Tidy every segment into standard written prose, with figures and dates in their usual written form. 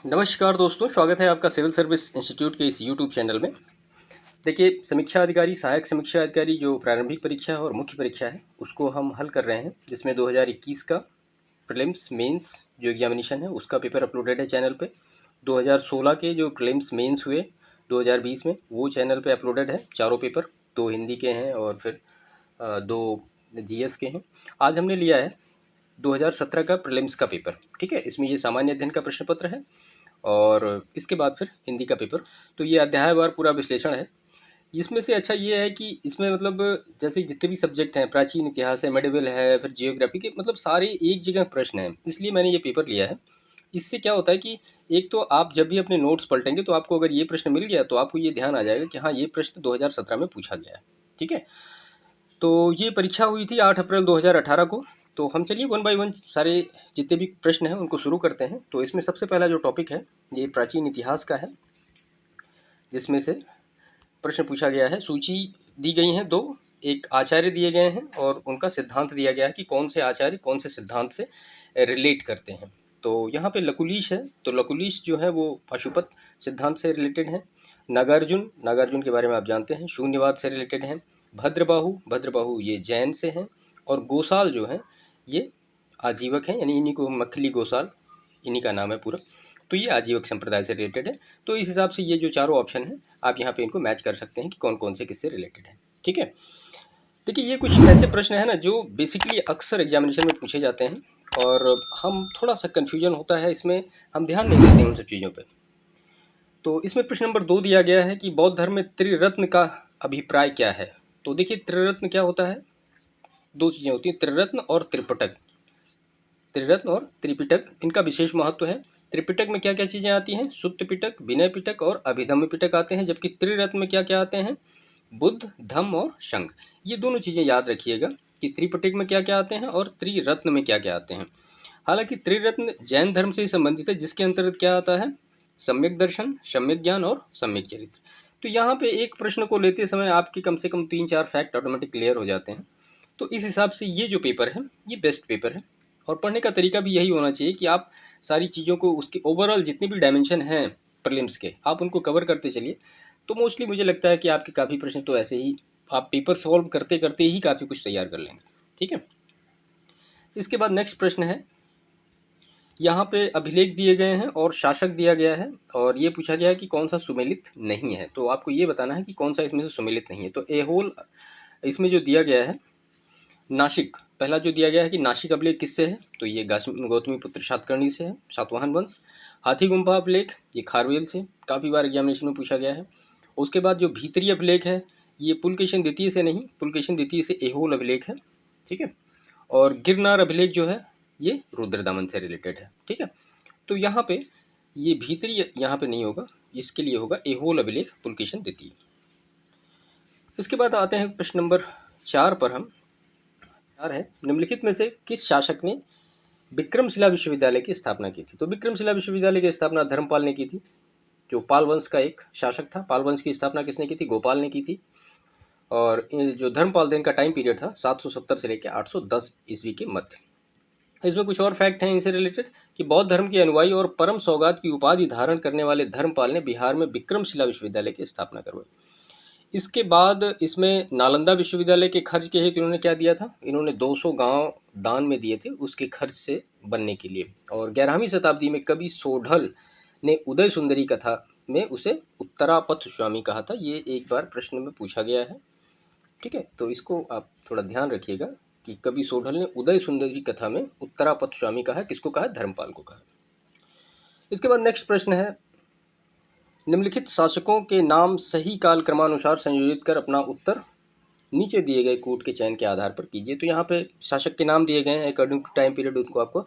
नमस्कार दोस्तों, स्वागत है आपका सिविल सर्विस इंस्टीट्यूट के इस यूट्यूब चैनल में। देखिए, समीक्षा अधिकारी, सहायक समीक्षा अधिकारी जो प्रारंभिक परीक्षा है और मुख्य परीक्षा है, उसको हम हल कर रहे हैं, जिसमें 2021 का प्रीलिम्स मेंस जो एग्जामिनेशन है उसका पेपर अपलोडेड है चैनल पे। 2016 के जो प्रीलिम्स मेंस हुए 2020 में, वो चैनल पे अपलोडेड है चारों पेपर। 2 हिंदी के हैं और फिर 2 जीएस के हैं। आज हमने लिया है 2017 का प्रीलिम्स का पेपर। ठीक है, इसमें ये सामान्य अध्ययन का प्रश्न पत्र है और इसके बाद फिर हिंदी का पेपर। तो ये अध्यायवार पूरा विश्लेषण है। इसमें से अच्छा ये है कि इसमें मतलब जैसे जितने भी सब्जेक्ट हैं, प्राचीन इतिहास है, मेडिवल है, फिर जियोग्राफी के, मतलब सारे एक जगह प्रश्न हैं, इसलिए मैंने ये पेपर लिया है। इससे क्या होता है कि एक तो आप जब भी अपने नोट्स पलटेंगे तो आपको अगर ये प्रश्न मिल गया तो आपको ये ध्यान आ जाएगा कि हाँ, ये प्रश्न 2017 में पूछा गया है। ठीक है, तो ये परीक्षा हुई थी 8 अप्रैल 2018 को। तो हम चलिए वन बाय वन सारे जितने भी प्रश्न हैं उनको शुरू करते हैं। तो इसमें सबसे पहला जो टॉपिक है ये प्राचीन इतिहास का है, जिसमें से प्रश्न पूछा गया है। सूची दी गई हैं दो, एक आचार्य दिए गए हैं और उनका सिद्धांत दिया गया है कि कौन से आचार्य कौन से सिद्धांत से रिलेट करते हैं। तो यहाँ पे लकुलीश है, तो लकुलीश जो है वो पाशुपत सिद्धांत से रिलेटेड है। नागार्जुन, नागार्जुन के बारे में आप जानते हैं, शून्यवाद से रिलेटेड हैं। भद्रबाहु, भद्रबाहु ये जैन से हैं। और गोसाल जो हैं ये आजीवक हैं, यानी इन्हीं को मखली गोसाल इन्हीं का नाम है पूरा। तो ये आजीवक संप्रदाय से रिलेटेड है। तो इस हिसाब से ये जो चारों ऑप्शन हैं आप यहाँ पे इनको मैच कर सकते हैं कि कौन कौन से किससे रिलेटेड है। ठीक है, देखिए ये कुछ ऐसे प्रश्न है ना जो बेसिकली अक्सर एग्जामिनेशन में पूछे जाते हैं और हम थोड़ा सा कन्फ्यूजन होता है इसमें, हम ध्यान नहीं देते हैं उन सब चीज़ों पे। तो इसमें प्रश्न नंबर 2 दिया गया है कि बौद्ध धर्म में त्रिरत्न का अभिप्राय क्या है। तो देखिए, त्रिरत्न क्या होता है, दो चीज़ें होती हैं, त्रिरत्न और त्रिपिटक। त्रिरत्न और त्रिपिटक, इनका विशेष महत्व है। त्रिपिटक में क्या क्या चीज़ें आती हैं, सुत्त पिटक, विनय पिटक और अभिधम्म पिटक आते हैं, जबकि त्रिरत्न में क्या क्या आते हैं, बुद्ध, धम्म और संघ। ये दोनों चीज़ें याद रखिएगा कि त्रिपिटक में क्या क्या आते हैं और त्रिरत्न में क्या क्या आते हैं। हालांकि त्रिरत्न जैन धर्म से ही संबंधित है, जिसके अंतर्गत क्या आता है, सम्यक दर्शन, सम्यक ज्ञान और सम्यक चरित्र। तो यहाँ पे एक प्रश्न को लेते समय आपके कम से कम 3-4 फैक्ट ऑटोमेटिक क्लियर हो जाते हैं। तो इस हिसाब से ये जो पेपर है ये बेस्ट पेपर है। और पढ़ने का तरीका भी यही होना चाहिए कि आप सारी चीज़ों को, उसके ओवरऑल जितने भी डायमेंशन हैं प्रीलिम्स के, आप उनको कवर करते चलिए। तो मोस्टली मुझे लगता है कि आपके काफ़ी प्रश्न तो ऐसे ही आप पेपर सॉल्व करते करते ही काफ़ी कुछ तैयार कर लेंगे। ठीक है, इसके बाद नेक्स्ट प्रश्न है, यहाँ पे अभिलेख दिए गए हैं और शासक दिया गया है और ये पूछा गया है कि कौन सा सुमेलित नहीं है। तो आपको ये बताना है कि कौन सा इसमें से सुमेलित नहीं है। तो एहोल इसमें जो दिया गया है, नासिक पहला जो दिया गया है कि नासिक अभिलेख किससे है, तो ये गौतमी पुत्र सातकर्णी से है, सातवाहन वंश। हाथी गुम्फा अभिलेख ये खारवेल से, काफ़ी बार एग्जामिनेशन में पूछा गया है। उसके बाद जो भीतरी अभिलेख है ये पुलकेशिन द्वितीय से नहीं, पुलकेशिन द्वितीय से एहोल अभिलेख है। ठीक है, और गिरनार अभिलेख जो है ये रुद्रदामन से रिलेटेड है। ठीक है, तो यहाँ पे ये भीतरी यहाँ पे नहीं होगा, इसके लिए होगा एहोल अभिलेख पुलकेशिन द्वितीय। इसके बाद आते हैं प्रश्न नंबर 4 पर। हम है, निम्नलिखित में से किस शासक ने विक्रमशिला विश्वविद्यालय की स्थापना की थी। तो विक्रमशिला विश्वविद्यालय की स्थापना धर्मपाल ने की थी, जो पाल वंश का एक शासक था। पाल वंश की स्थापना किसने की थी, गोपाल ने की थी। और जो धर्मपाल थे इनका टाइम पीरियड था 770 से लेकर 810 ईस्वी के मध्य। इसमें कुछ और फैक्ट हैं इनसे रिलेटेड कि बौद्ध धर्म के अनुयायी और परम सौगात की उपाधि धारण करने वाले धर्मपाल ने बिहार में विक्रमशिला विश्वविद्यालय की स्थापना करवाई। इसके बाद इसमें नालंदा विश्वविद्यालय के खर्च के हेतु इन्होंने क्या दिया था, इन्होंने 200 गांव दान में दिए थे उसके खर्च से बनने के लिए। और 11वीं शताब्दी में कवि सोढल ने उदय सुंदरी कथा में उसे उत्तरापथ स्वामी कहा था। ये एक बार प्रश्न में पूछा गया है। ठीक है, तो इसको आप थोड़ा ध्यान रखिएगा कि कवि सोढल ने उदय सुंदरी कथा में उत्तरापथ स्वामी कहा, किसको कहा, धर्मपाल को कहा। इसके बाद नेक्स्ट प्रश्न है, निम्नलिखित शासकों के नाम सही काल क्रमानुसार संयोजित कर अपना उत्तर नीचे दिए गए कूट के चयन के आधार पर कीजिए। तो यहाँ पे शासक के नाम दिए गए हैं अकॉर्डिंग टू टाइम पीरियड, उनको आपको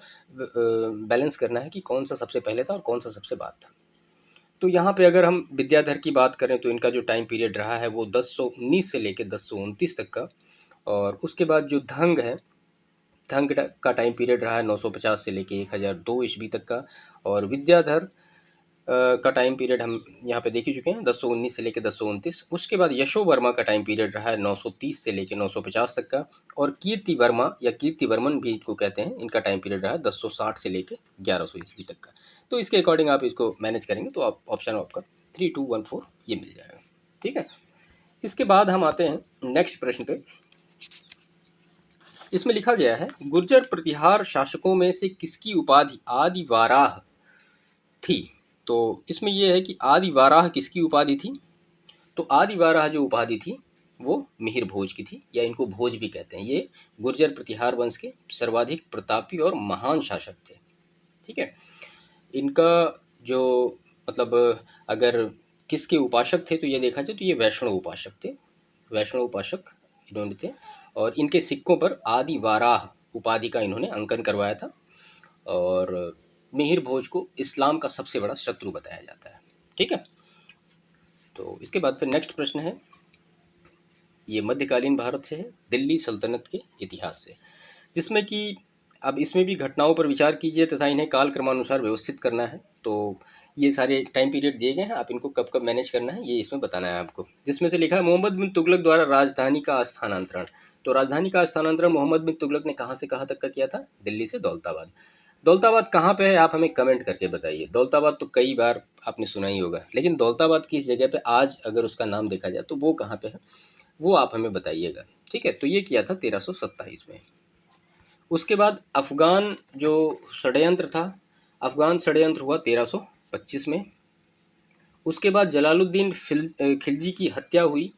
बैलेंस करना है कि कौन सा सबसे पहले था और कौन सा सबसे बाद था। तो यहाँ पे अगर हम विद्याधर की बात करें तो इनका जो टाइम पीरियड रहा है वो 1019 से लेकर 1029 तक का। और उसके बाद जो धंग है, धंग का टाइम पीरियड रहा है 950 से लेकर 1002 ईस्वी तक का। और विद्याधर का टाइम पीरियड हम यहाँ पे देख ही चुके हैं, 1019 से लेकर 1029। उसके बाद यशोवर्मा का टाइम पीरियड रहा है 930 से लेकर 950 तक का। और कीर्तिवर्मा या कीर्तिवर्मन भी इनको कहते हैं, इनका टाइम पीरियड रहा है 1060 से लेकर 1100 ईस्वी तक का। तो इसके अकॉर्डिंग आप इसको मैनेज करेंगे तो आप ऑप्शन आपका 3214 ये मिल जाएगा। ठीक है, इसके बाद हम आते हैं नेक्स्ट प्रश्न पे। इसमें लिखा गया है, गुर्जर प्रतिहार शासकों में से किसकी उपाधि आदि वाराह थी? तो इसमें यह है कि आदि वाराह किसकी उपाधि थी? तो आदि वाराह जो उपाधि थी वो मिहिर भोज की थी, या इनको भोज भी कहते हैं। ये गुर्जर प्रतिहार वंश के सर्वाधिक प्रतापी और महान शासक थे। ठीक है, इनका जो मतलब अगर किसके उपासक थे तो ये देखा जाए तो ये वैष्णव उपासक थे, वैष्णव उपासक इन्होंने थे। और इनके सिक्कों पर आदि वाराह उपाधि का इन्होंने अंकन करवाया था। और मिहिर भोज को इस्लाम का सबसे बड़ा शत्रु बताया जाता है। ठीक है, तो इसके बाद फिर नेक्स्ट प्रश्न है, ये मध्यकालीन भारत से है, दिल्ली सल्तनत के इतिहास से, जिसमें कि अब इसमें भी घटनाओं पर विचार कीजिए तथा इन्हें काल क्रमानुसार व्यवस्थित करना है। तो ये सारे टाइम पीरियड दिए गए हैं, आप इनको कब कब मैनेज करना है ये इसमें बताना है आपको। जिसमें से लिखा है, मोहम्मद बिन तुगलक द्वारा राजधानी का स्थानांतरण। तो राजधानी का स्थानांतरण मोहम्मद बिन तुगलक ने कहाँ से कहाँ तक का किया था? दिल्ली से दौलताबाद। दौलताबाद कहाँ पे है आप हमें कमेंट करके बताइए। दौलताबाद तो कई बार आपने सुना ही होगा, लेकिन दौलताबाद किस जगह पे आज अगर उसका नाम देखा जाए तो वो कहाँ पे है वो आप हमें बताइएगा। ठीक है, तो ये किया था 1327 में। उसके बाद अफगान जो षड्यंत्र था, अफगान षड्यंत्र हुआ 1325 में। उसके बाद जलालुद्दीन खिलजी की हत्या हुई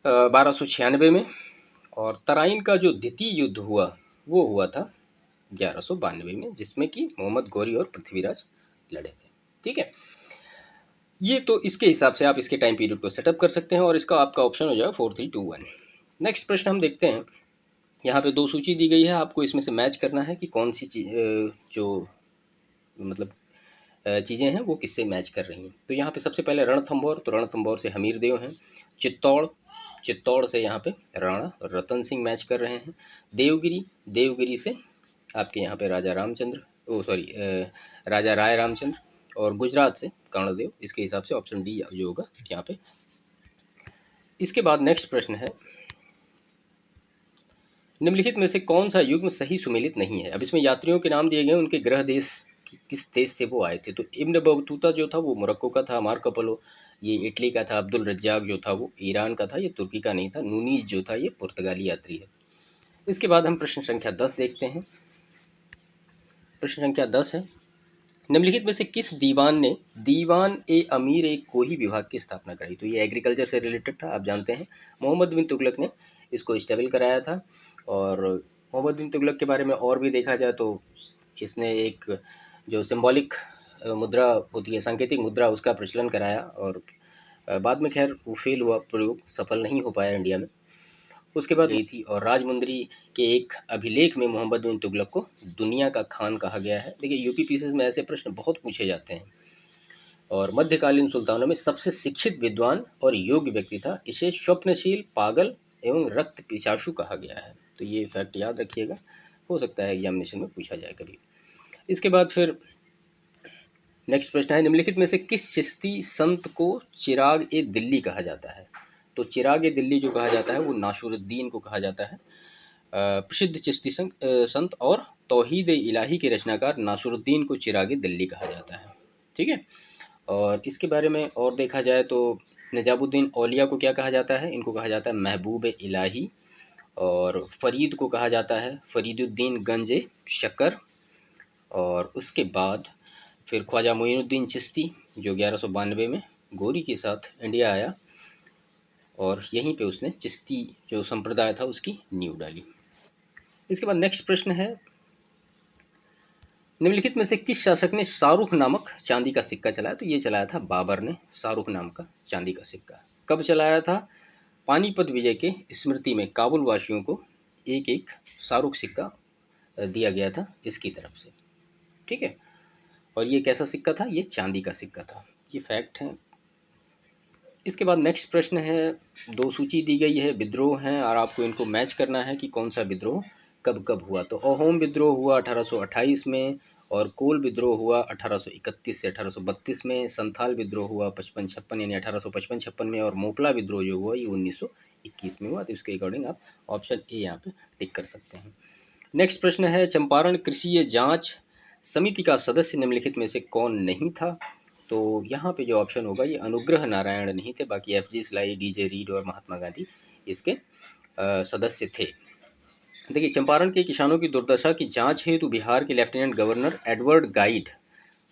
1296 में। और तराइन का जो द्वितीय युद्ध हुआ वो हुआ था 1192 में, जिसमें कि मोहम्मद गौरी और पृथ्वीराज लड़े थे। ठीक है, ये तो इसके हिसाब से आप इसके टाइम पीरियड को सेटअप कर सकते हैं और इसका आपका ऑप्शन हो जाएगा 4321। नेक्स्ट प्रश्न हम देखते हैं, यहाँ पे दो सूची दी गई है, आपको इसमें से मैच करना है कि कौन सी चीज जो मतलब चीज़ें हैं वो किससे मैच कर रही हैं। तो यहाँ पे सबसे पहले रणथंभौर, तो रणथंभौर से हमीर देव हैं। चित्तौड़, चित्तौड़ से यहाँ पे राणा रतन सिंह मैच कर रहे हैं। देवगिरी, देवगिरी से आपके यहाँ पे राजा रामचंद्र, ओ सॉरी राजा राय रामचंद्र। और गुजरात से कर्णदेव। इसके हिसाब से ऑप्शन डी जो होगा यहाँ पे। इसके बाद नेक्स्ट प्रश्न है, निम्नलिखित में से कौन सा युग्म सही सुमेलित नहीं है? अब इसमें यात्रियों के नाम दिए गए, उनके गृह देश किस देश से वो आए थे। तो इब्न बतूता जो था वो मोरक्को का था, मार्को पोलो ये इटली का था, अब्दुल रज्जाक जो था वो ईरान का था, ये तुर्की का नहीं था, नूनीज जो था ये पुर्तगाली यात्री है। इसके बाद हम प्रश्न संख्या 10 देखते हैं। प्रश्न संख्या 10 है, निम्नलिखित में से किस दीवान ने दीवान ए अमीर ए कोही विभाग की स्थापना कराई? तो ये एग्रीकल्चर से रिलेटेड था, आप जानते हैं मोहम्मद बिन तुगलक ने इसको स्टेबल कराया था। और मोहम्मद बिन तुगलक के बारे में और भी देखा जाए तो इसने एक जो सिंबॉलिक मुद्रा होती है, सांकेतिक मुद्रा, उसका प्रचलन कराया। और बाद में खैर वो फेल हुआ, प्रयोग सफल नहीं हो पाया इंडिया में। उसके बाद गई थी। और राजमुंदरी के एक अभिलेख में मोहम्मद बिन तुगलक को दुनिया का खान कहा गया है। देखिए यूपी पीसीएस में ऐसे प्रश्न बहुत पूछे जाते हैं। और मध्यकालीन सुल्तानों में सबसे शिक्षित, विद्वान और योग्य व्यक्ति था। इसे स्वप्नशील, पागल एवं रक्त पिशाचु कहा गया है। तो ये फैक्ट याद रखिएगा, हो सकता है एग्जामिनेशन में पूछा जाए कभी। इसके बाद फिर नेक्स्ट प्रश्न है, निम्नलिखित में से किस चिश्ती संत को चिराग ए दिल्ली कहा जाता है? तो चिराग ए दिल्ली जो कहा जाता है वो नासुरुद्दीन को कहा जाता है। प्रसिद्ध चिश्ती संत और तौहीद ए इलाही के रचनाकार नासुरुद्दीन को चिराग ए दिल्ली कहा जाता है। ठीक है, और इसके बारे में और देखा जाए तो निजामुद्दीन औलिया को क्या कहा जाता है? इनको कहा जाता है महबूब ए इलाही। और फरीद को कहा जाता है फरीदुद्दीन गंज ए शक्कर। और उसके बाद फिर ख्वाजा मोइनुद्दीन चिश्ती जो 1192 में गोरी के साथ इंडिया आया और यहीं पे उसने चिश्ती जो संप्रदाय था उसकी नींव डाली। इसके बाद नेक्स्ट प्रश्न है, निम्नलिखित में से किस शासक ने शाहरुख नामक चांदी का सिक्का चलाया? तो ये चलाया था बाबर ने, शाहरुख नाम का चांदी का सिक्का। कब चलाया था? पानीपत विजय के स्मृति में काबुल वासियों को एक एक शाहरुख सिक्का दिया गया था इसकी तरफ से। ठीक है, और ये कैसा सिक्का था? ये चांदी का सिक्का था। ये फैक्ट है। इसके बाद नेक्स्ट प्रश्न है, दो सूची दी गई है, विद्रोह हैं और आपको इनको मैच करना है कि कौन सा विद्रोह कब कब हुआ। तो अहोम विद्रोह हुआ 1828 में। और कोल विद्रोह हुआ 1831 से 1832 में, संथाल विद्रोह हुआ 55-56 यानी 1855-56 में, और मोपला विद्रोह जो हुआ ये 1921 में हुआ। तो इसके अकॉर्डिंग आप ऑप्शन ए यहाँ पे टिक कर सकते हैं। नेक्स्ट प्रश्न है, चंपारण कृषि जांच समिति का सदस्य निम्नलिखित में से कौन नहीं था? तो यहाँ पे जो ऑप्शन होगा ये अनुग्रह नारायण नहीं थे, बाकी FG स्लाई, DJ रीड और महात्मा गांधी इसके सदस्य थे। देखिए, चंपारण के किसानों की दुर्दशा की जांच हेतु बिहार के लेफ्टिनेंट गवर्नर एडवर्ड गाइड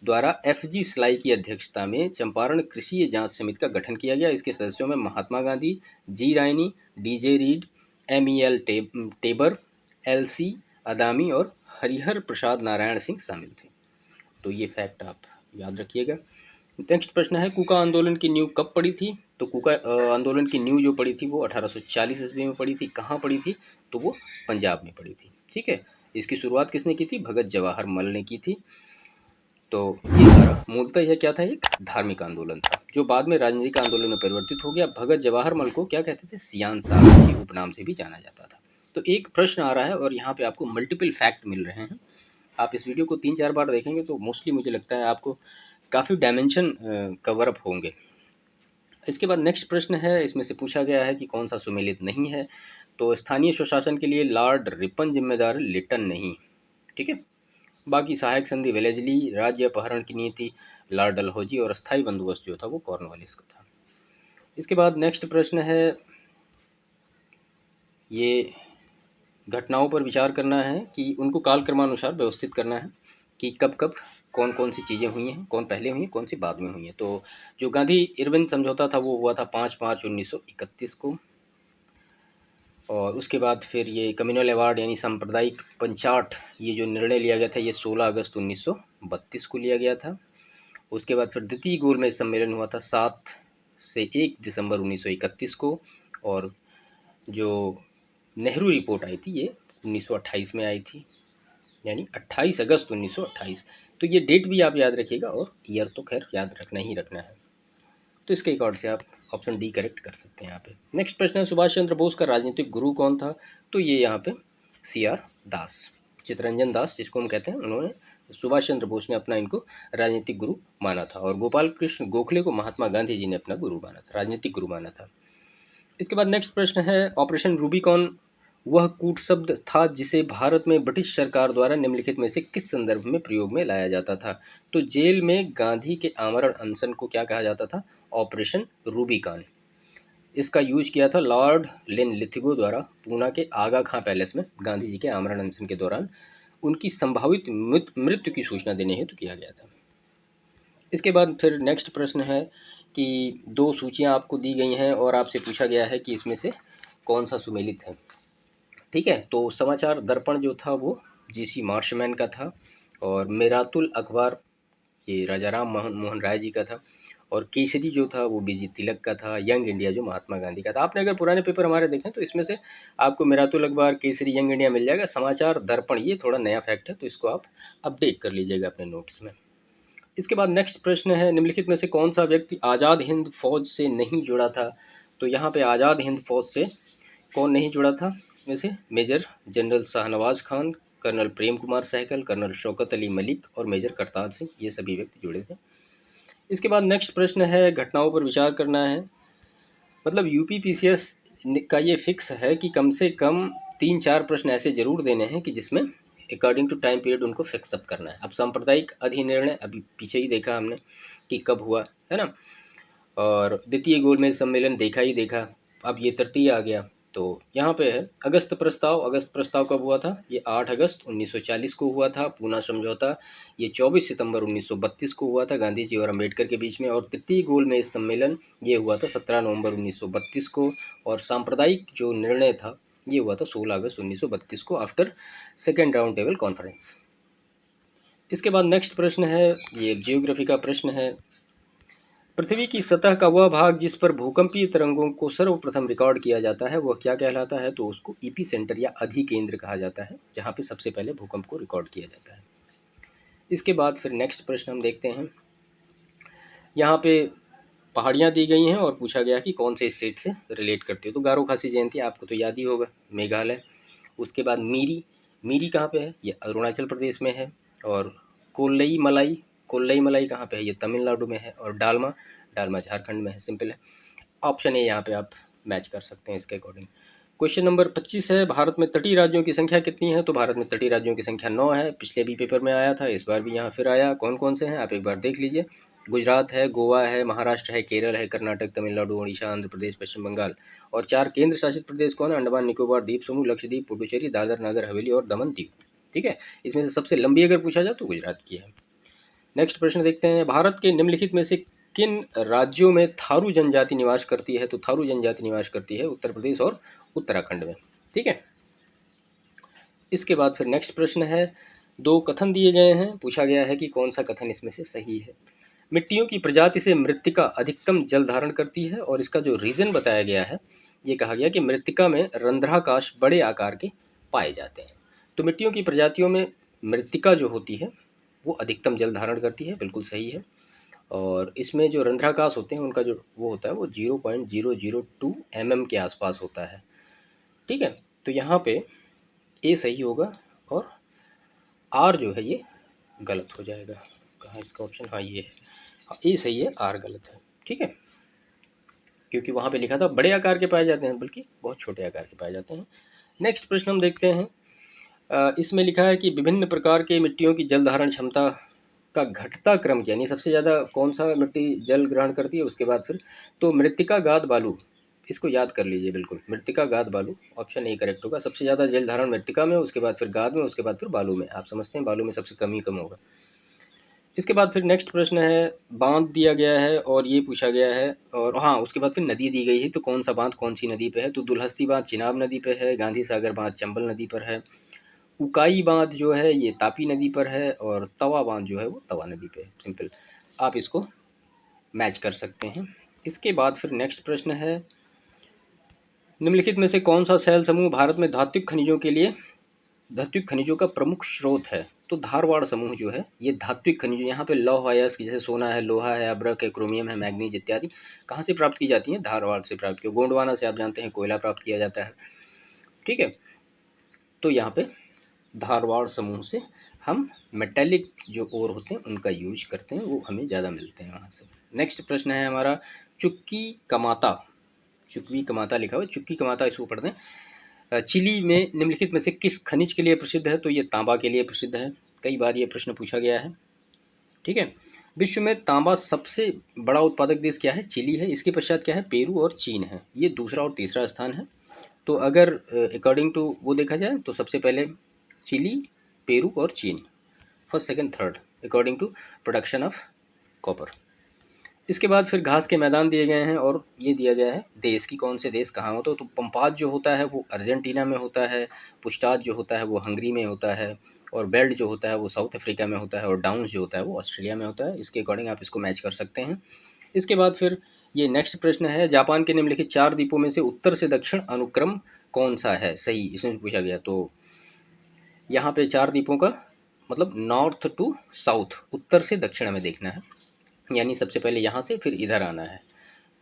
द्वारा FG स्लाई की अध्यक्षता में चंपारण कृषि जांच समिति का गठन किया गया। इसके सदस्यों में Mahatma Gandhi, G Rainey, DJ Reid, MEL Taber, LC Adami और हरिहर प्रसाद नारायण सिंह शामिल थे। तो ये फैक्ट आप याद रखिएगा। नेक्स्ट प्रश्न है, कूका आंदोलन की नींव कब पड़ी थी? तो कूका आंदोलन की नींव जो पड़ी थी वो 1840 ईस्वी में पड़ी थी। कहाँ पड़ी थी? तो वो पंजाब में पड़ी थी। ठीक है, इसकी शुरुआत किसने की थी? भगत जवाहर मल ने की थी। तो ये सारा मूलतः यह क्या था? एक धार्मिक आंदोलन था जो बाद में राजनीतिक आंदोलन में परिवर्तित हो गया। भगत जवाहर मल को क्या कहते थे? सियान साहब के उपनाम से भी जाना जाता था। तो एक प्रश्न आ रहा है और यहाँ पे आपको मल्टीपल फैक्ट मिल रहे हैं। आप इस वीडियो को 3-4 बार देखेंगे तो मोस्टली मुझे लगता है आपको काफ़ी डायमेंशन कवर अप होंगे। इसके बाद नेक्स्ट प्रश्न है, इसमें से पूछा गया है कि कौन सा सुमेलित नहीं है? तो स्थानीय स्वशासन के लिए लॉर्ड रिपन जिम्मेदार, लिटन नहीं। ठीक है, बाकी सहायक संधि वेलेजली, राज्य अपहरण की नीति लॉर्ड डलहौजी और अस्थायी बंदोबस्त जो था वो कॉर्नवालिस का था। इसके बाद नेक्स्ट प्रश्न है, ये घटनाओं पर विचार करना है कि उनको कालक्रमानुसार व्यवस्थित करना है कि कब कब कौन कौन सी चीज़ें हुई हैं, कौन पहले हुई हैं, कौन सी बाद में हुई हैं। तो जो गांधी इरविन समझौता था वो हुआ था 5 मार्च 1931 को, और उसके बाद फिर ये कम्युनल अवार्ड यानी सांप्रदायिक पंचाट ये जो निर्णय लिया गया था ये 16 अगस्त 1932 को लिया गया था। उसके बाद फिर द्वितीय गोलमेज सम्मेलन हुआ था 7 से 1 दिसंबर 1931 को, और जो नेहरू रिपोर्ट आई थी ये 1928 में आई थी, यानी 28 अगस्त 1928। तो ये डेट भी आप याद रखिएगा और ईयर तो खैर याद रखना ही रखना है। तो इसके अकॉर्ड से आप ऑप्शन डी करेक्ट कर सकते हैं यहाँ पे। नेक्स्ट प्रश्न है, सुभाष चंद्र बोस का राजनीतिक गुरु कौन था? तो ये यहाँ पे CR दास, चित्तरंजन दास जिसको हम कहते हैं, उन्होंने सुभाष चंद्र बोस ने अपना इनको राजनीतिक गुरु माना था, और गोपाल कृष्ण गोखले को महात्मा गांधी जी ने अपना गुरु माना था, राजनीतिक गुरु माना था। इसके बाद नेक्स्ट प्रश्न है, ऑपरेशन रूबिकॉन वह कूट शब्द था जिसे भारत में ब्रिटिश सरकार द्वारा निम्नलिखित में से किस संदर्भ में प्रयोग में लाया जाता था? तो जेल में गांधी के आमरण अनशन को क्या कहा जाता था? Operation Rubicon. इसका यूज किया था लॉर्ड लिनलिथिगो द्वारा पूना के आगा खां पैलेस में गांधी जी के आमरण अनशन के दौरान उनकी संभावित मृत्यु की सूचना देने हेतु किया गया था। इसके बाद फिर नेक्स्ट प्रश्न है कि 2 सूचियां आपको दी गई हैं और आपसे पूछा गया है कि इसमें से कौन सा सुमेलित है। ठीक है, तो समाचार दर्पण जो था वो GC मार्शमैन का था, और मेरातुल अखबार ये राजा राम मोहन राय जी का था, और केसरी जो था वो BG तिलक का था, यंग इंडिया जो महात्मा गांधी का था। आपने अगर पुराने पेपर हमारे देखें तो इसमें से आपको मेरातुल अखबार, केसरी, यंग इंडिया मिल जाएगा। समाचार दर्पण ये थोड़ा नया फैक्ट है, तो इसको आप अपडेट कर लीजिएगा अपने नोट्स में। इसके बाद नेक्स्ट प्रश्न है, निम्नलिखित में से कौन सा व्यक्ति आज़ाद हिंद फौज से नहीं जुड़ा था? तो यहाँ पे आज़ाद हिंद फौज से कौन नहीं जुड़ा था? वैसे major general Shahnawaz Khan, colonel Prem Kumar Sahgal, colonel Shaukat Ali Malik और मेजर करतार सिंह, ये सभी व्यक्ति जुड़े थे। इसके बाद नेक्स्ट प्रश्न है, घटनाओं पर विचार करना है। मतलब UPPCS का ये फिक्स है कि कम से कम 3-4 प्रश्न ऐसे जरूर देने हैं कि जिसमें अकॉर्डिंग टू टाइम पीरियड उनको फिक्सअप करना है। अब सांप्रदायिक अधिनिर्णय अभी पीछे ही देखा हमने कि कब हुआ है ना, और द्वितीय गोलमेज सम्मेलन देखा ही देखा। अब ये तृतीय आ गया, तो यहाँ पे है अगस्त प्रस्ताव। अगस्त प्रस्ताव कब हुआ था? ये 8 अगस्त 1940 को हुआ था। पूना समझौता ये 24 सितंबर 1932 को हुआ था गांधी जी और अम्बेडकर के बीच में। और तृतीय गोलमेज सम्मेलन ये हुआ था 17 नवंबर 1932 को। और सांप्रदायिक जो निर्णय था ये हुआ था 16 अगस्त 1932 को, after second round table conference. इसके बाद नेक्स्ट प्रश्न है, ये जियोग्राफी का प्रश्न है। पृथ्वी की सतह का वह भाग जिस पर भूकंपीय तरंगों को सर्वप्रथम रिकॉर्ड किया जाता है वह क्या कहलाता है? तो उसको इपी सेंटर या अधिकेंद्र कहा जाता है, जहाँ पे सबसे पहले भूकंप को रिकॉर्ड किया जाता है। इसके बाद फिर नेक्स्ट प्रश्न हम देखते हैं। यहाँ पे पहाड़ियाँ दी गई हैं और पूछा गया कि कौन से स्टेट से रिलेट करती हो। तो गारो खासी जयंती आपको तो याद ही होगा, मेघालय। उसके बाद मीरी, मीरी कहाँ पे है? ये अरुणाचल प्रदेश में है। और कोल्लई मलाई, कोल्लई मलाई कहाँ पे है? ये तमिलनाडु में है। और डालमा, डालमा झारखंड में है। सिंपल है, ऑप्शन ए यहाँ पे आप मैच कर सकते हैं इसके अकॉर्डिंग। क्वेश्चन नंबर 25 है, भारत में तटीय राज्यों की संख्या कितनी है? तो भारत में तटीय राज्यों की संख्या 9 है। पिछले भी पेपर में आया था, इस बार भी यहाँ फिर आया। कौन कौन से हैं आप एक बार देख लीजिए। गुजरात है, गोवा है, महाराष्ट्र है, केरल है, कर्नाटक, तमिलनाडु, उड़ीसा, आंध्र प्रदेश, पश्चिम बंगाल। और 4 केंद्र शासित प्रदेश कौन है? अंडमान निकोबार द्वीप समूह, लक्षद्वीप, पुडुचेरी, दादर नगर हवेली और दमन दीव। ठीक है, इसमें से सबसे लंबी अगर पूछा जाए तो गुजरात की है। नेक्स्ट प्रश्न देखते हैं, भारत के निम्नलिखित में से किन राज्यों में थारू जनजाति निवास करती है? तो थारू जनजाति निवास करती है उत्तर प्रदेश और उत्तराखंड में। ठीक है, इसके बाद फिर नेक्स्ट प्रश्न है, 2 कथन दिए गए हैं, पूछा गया है कि कौन सा कथन इसमें से सही है। मिट्टियों की प्रजाति से मृत्तिका अधिकतम जल धारण करती है, और इसका जो रीज़न बताया गया है, ये कहा गया कि मृत्तिका में रंध्राकाश बड़े आकार के पाए जाते हैं। तो मिट्टियों की प्रजातियों में मृत्तिका जो होती है वो अधिकतम जल धारण करती है, बिल्कुल सही है। और इसमें जो रंध्राकाश होते हैं उनका जो वो होता है वो 0.002 mm के आसपास होता है। ठीक है, तो यहाँ पे ए सही होगा और आर जो है ये गलत हो जाएगा। कहाँ इसका ऑप्शन? हाँ ये है, हाँ ए सही है, आर गलत है। ठीक है, क्योंकि वहाँ पे लिखा था बड़े आकार के पाए जाते हैं, बल्कि बहुत छोटे आकार के पाए जाते हैं। नेक्स्ट प्रश्न हम देखते हैं, इसमें लिखा है कि विभिन्न प्रकार के मिट्टियों की जल धारण क्षमता का घटता क्रम क्या, यानी सबसे ज़्यादा कौन सा मिट्टी जल ग्रहण करती है, उसके बाद फिर तो मृत्तिका गाद बालू, इसको याद कर लीजिए बिल्कुल, मृत्तिका गाद बालू, ऑप्शन ए करेक्ट होगा। सबसे ज़्यादा जल धारण मृत्तिका में, उसके बाद फिर गाद में, उसके बाद फिर बालू में। आप समझते हैं बालू में सबसे कम ही कम होगा। इसके बाद फिर नेक्स्ट प्रश्न है, बांध दिया गया है और ये पूछा गया है, और हाँ उसके बाद फिर नदी दी गई है, तो कौन सा बांध कौन सी नदी पे है? तो दुल्हस्ती बांध चिनाब नदी पे है, गांधी सागर बांध चंबल नदी पर है, उकाई बांध जो है ये तापी नदी पर है, और तवा बांध जो है वो तवा नदी पे है। सिंपल, आप इसको मैच कर सकते हैं। इसके बाद फिर नेक्स्ट प्रश्न है, निम्नलिखित में से कौन सा शैल समूह भारत में धात्विक खनिजों के लिए, धात्विक खनिजों का प्रमुख स्रोत है? तो धारवाड़ समूह जो है ये धात्विक खनिज, यहाँ पे लौह अयस्क जैसे सोना है, लोहा है, अब्रक है, क्रोमियम है, मैग्नीज इत्यादि कहाँ से प्राप्त की जाती हैं? धारवाड़ से प्राप्त की। गोंडवाना से आप जानते हैं कोयला प्राप्त किया जाता है। ठीक है, तो यहाँ पे धारवाड़ समूह से हम मेटेलिक जो ओर होते हैं उनका यूज करते हैं, वो हमें ज़्यादा मिलते हैं वहाँ से। नेक्स्ट प्रश्न है हमारा, चुक्की कमाता, चुक्की कमाता लिखा हुआ है, चुक्की कमाता, इसको पढ़ते हैं। चिली में निम्नलिखित में से किस खनिज के लिए प्रसिद्ध है? तो ये तांबा के लिए प्रसिद्ध है, कई बार ये प्रश्न पूछा गया है। ठीक है, विश्व में तांबा सबसे बड़ा उत्पादक देश क्या है? चिली है। इसके पश्चात क्या है? पेरू और चीन है। ये दूसरा और तीसरा स्थान है। तो अगर अकॉर्डिंग टू वो देखा जाए तो सबसे पहले चिली, पेरू और चीन, first second third according to production of copper. इसके बाद फिर घास के मैदान दिए गए हैं, और ये दिया गया है देश की, कौन से देश कहाँ होता है? तो पंपाज जो होता है वो अर्जेंटीना में होता है, पुस्टाज जो होता है वो हंगरी में होता है, और बेल्ट जो होता है वो साउथ अफ्रीका में होता है, और डाउन्स जो होता है वो ऑस्ट्रेलिया में होता है। इसके अकॉर्डिंग आप इसको मैच कर सकते हैं। इसके बाद फिर ये नेक्स्ट प्रश्न है, जापान के निम्नलिखित 4 द्वीपों में से उत्तर से दक्षिण अनुक्रम कौन सा है सही? इसमें पूछा गया। तो यहाँ पे 4 द्वीपों का मतलब नॉर्थ टू साउथ, उत्तर से दक्षिण हमें देखना है, यानी सबसे पहले यहाँ से फिर इधर आना है।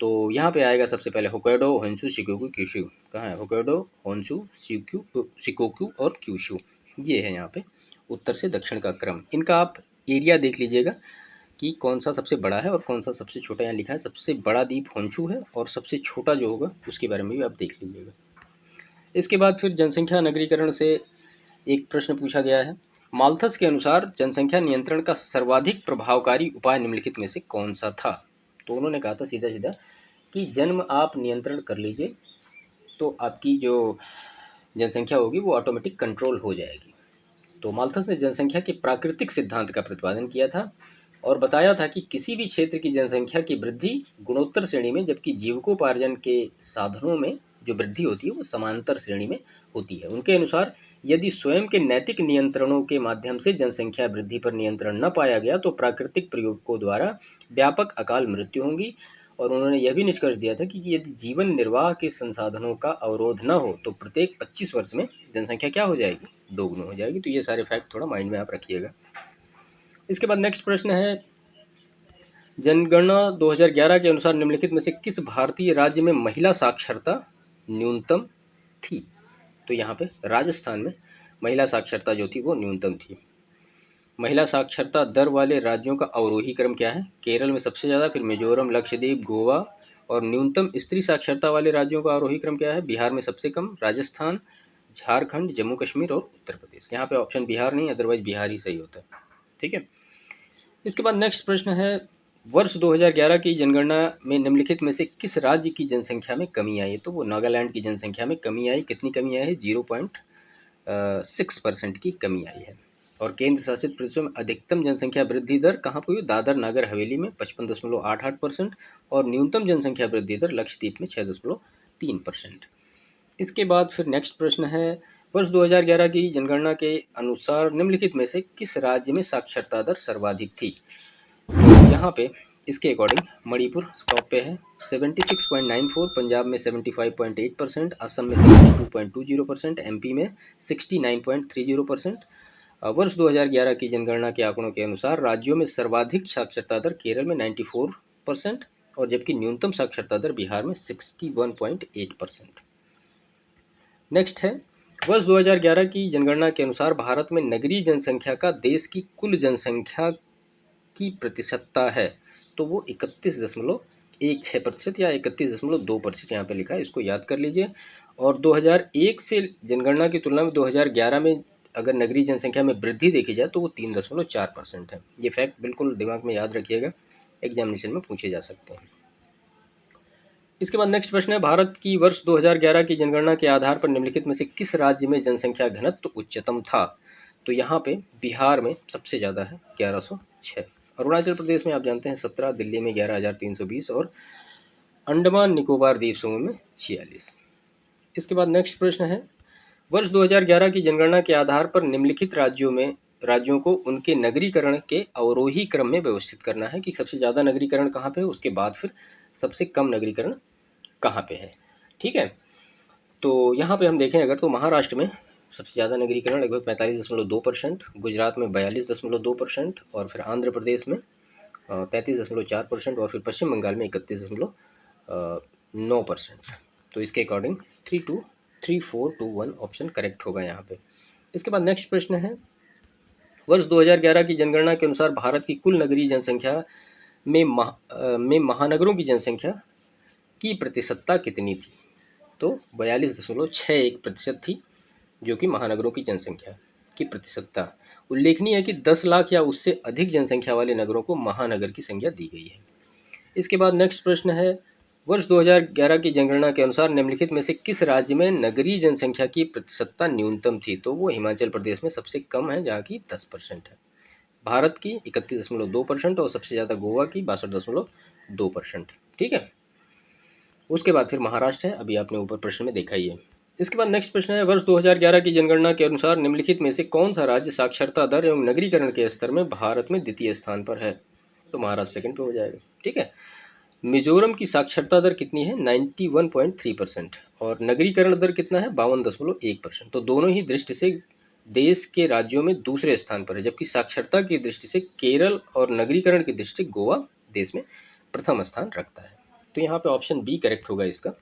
तो यहाँ पे आएगा सबसे पहले होक्काइडो, होन्शु, शिकोकू, क्यूशु। कहाँ है? होक्काइडो, होन्शु, शिकोकू और क्यूशु, ये है यहाँ पे उत्तर से दक्षिण का क्रम। इनका आप एरिया देख लीजिएगा कि कौन सा सबसे बड़ा है और कौन सा सबसे छोटा। यहाँ लिखा है सबसे बड़ा द्वीप होन्शु है, और सबसे छोटा जो होगा उसके बारे में भी आप देख लीजिएगा। इसके बाद फिर जनसंख्या नगरीकरण से एक प्रश्न पूछा गया है, माल्थस के अनुसार जनसंख्या नियंत्रण का सर्वाधिक प्रभावकारी उपाय निम्नलिखित में से कौन सा था? तो उन्होंने कहा था सीधा सीधा कि जन्म आप नियंत्रण कर लीजिए, तो आपकी जो जनसंख्या होगी वो ऑटोमेटिक कंट्रोल हो जाएगी। तो माल्थस ने जनसंख्या के प्राकृतिक सिद्धांत का प्रतिपादन किया था, और बताया था कि किसी भी क्षेत्र की जनसंख्या की वृद्धि गुणोत्तर श्रेणी में, जबकि जीविकोपार्जन के साधनों में जो वृद्धि होती है वो समांतर श्रेणी में होती है। उनके अनुसार यदि स्वयं के नैतिक नियंत्रणों के माध्यम से जनसंख्या वृद्धि पर नियंत्रण न पाया गया तो प्राकृतिक प्रयोगों द्वारा व्यापक अकाल मृत्यु होंगी। और उन्होंने यह भी निष्कर्ष दिया था कि यदि जीवन निर्वाह के संसाधनों का अवरोध न हो तो प्रत्येक 25 वर्ष में जनसंख्या क्या हो जाएगी? दोगुनी हो जाएगी। तो ये सारे फैक्ट थोड़ा माइंड में आप रखिएगा। इसके बाद नेक्स्ट प्रश्न है, जनगणना 2011 के अनुसार निम्नलिखित में से किस भारतीय राज्य में महिला साक्षरता न्यूनतम थी? तो यहाँ पे राजस्थान में महिला साक्षरता जो थी वो न्यूनतम थी। महिला साक्षरता दर वाले राज्यों का अवरोही क्रम क्या है? केरल में सबसे ज़्यादा, फिर मिजोरम, लक्षद्वीप, गोवा। और न्यूनतम स्त्री साक्षरता वाले राज्यों का आरोही क्रम क्या है? बिहार में सबसे कम, राजस्थान, झारखंड, जम्मू कश्मीर और उत्तर प्रदेश। यहाँ पे ऑप्शन बिहार नहीं, अदरवाइज बिहार ही सही होता है। ठीक है। इसके बाद नेक्स्ट प्रश्न है, वर्ष 2011 की जनगणना में निम्नलिखित में से किस राज्य की जनसंख्या में कमी आई? तो वो नागालैंड की जनसंख्या में कमी आई। कितनी कमी आई है? 0.6% की कमी आई है। और केंद्र शासित प्रदेशों में अधिकतम जनसंख्या वृद्धि दर कहाँ पर हुई? दादर नागर हवेली में 55.88% और न्यूनतम जनसंख्या वृद्धि दर लक्षद्वीप में 6.3%। इसके बाद फिर नेक्स्ट प्रश्न है, वर्ष 2011 की जनगणना के अनुसार निम्नलिखित में से किस राज्य में साक्षरता दर सर्वाधिक थी? तो यहाँ पे इसके अकॉर्डिंग मणिपुर टॉप पे है 76.94, पंजाब में 75.8%, असम में 72.20%, एमपी में 69.30%। वर्ष 2011 की जनगणना के आंकड़ों के अनुसार राज्यों में सर्वाधिक साक्षरता दर केरल में 94% और जबकि न्यूनतम साक्षरता दर बिहार में 61.8%। नेक्स्ट है, वर्ष 2011 की जनगणना के अनुसार भारत में नगरीय जनसंख्या का देश की कुल जनसंख्या की प्रतिशतता है। तो वो 31.16% या 31.2% यहाँ पे लिखा है, इसको याद कर लीजिए। और 2001 से जनगणना की तुलना में 2011 में अगर नगरीय जनसंख्या में वृद्धि देखी जाए तो वो 3.4% है। ये फैक्ट बिल्कुल दिमाग में याद रखिएगा, एग्जामिनेशन में पूछे जा सकते हैं। इसके बाद नेक्स्ट प्रश्न है, भारत की वर्ष 2011 की जनगणना के आधार पर निम्नलिखित में से किस राज्य में जनसंख्या घनत्व उच्चतम था? तो यहाँ पे बिहार में सबसे ज़्यादा है 1106, अरुणाचल प्रदेश में आप जानते हैं 17, दिल्ली में 11,320 और अंडमान निकोबार द्वीप समूह में 46। इसके बाद नेक्स्ट प्रश्न है, वर्ष 2011 की जनगणना के आधार पर निम्नलिखित राज्यों को उनके नगरीकरण के अवरोही क्रम में व्यवस्थित करना है कि सबसे ज़्यादा नगरीकरण कहाँ पे है, उसके बाद फिर सबसे कम नगरीकरण कहाँ पे है। ठीक है, तो यहाँ पे हम देखें अगर तो महाराष्ट्र में सबसे ज़्यादा नगरीकरण लगभग 45.2%, गुजरात में 42.2% और फिर आंध्र प्रदेश में 33.4% और फिर पश्चिम बंगाल में 31.9%। तो इसके अकॉर्डिंग 3-4-2-1 ऑप्शन करेक्ट होगा यहाँ पे। इसके बाद नेक्स्ट प्रश्न है, वर्ष 2011 की जनगणना के अनुसार भारत की कुल नगरीय जनसंख्या में महानगरों की जनसंख्या की प्रतिशतता कितनी थी? तो 42.61% थी, जो कि महानगरों की जनसंख्या की प्रतिशतता। उल्लेखनीय है कि 10 लाख या उससे अधिक जनसंख्या वाले नगरों को महानगर की संज्ञा दी गई है। इसके बाद नेक्स्ट प्रश्न है, वर्ष 2011 की जनगणना के अनुसार निम्नलिखित में से किस राज्य में नगरीय जनसंख्या की प्रतिशतता न्यूनतम थी? तो वो हिमाचल प्रदेश में सबसे कम है, जहाँ की 10% है। भारत की 31.2% और सबसे ज़्यादा गोवा की 62.2%। ठीक है, उसके बाद फिर महाराष्ट्र है, अभी आपने ऊपर प्रश्न में देखा ही है। इसके बाद नेक्स्ट प्रश्न है, वर्ष 2011 की जनगणना के अनुसार निम्नलिखित में से कौन सा राज्य साक्षरता दर एवं नगरीकरण के स्तर में भारत में द्वितीय स्थान पर है? तो महाराष्ट्र सेकंड पे हो जाएगा। ठीक है, मिजोरम की साक्षरता दर कितनी है? 91.3% और नगरीकरण दर कितना है? 52.1%। तो दोनों ही दृष्टि से देश के राज्यों में दूसरे स्थान पर है, जबकि साक्षरता की दृष्टि से केरल और नगरीकरण की दृष्टि से गोवा देश में प्रथम स्थान रखता है। तो यहाँ पे ऑप्शन बी करेक्ट होगा इसका।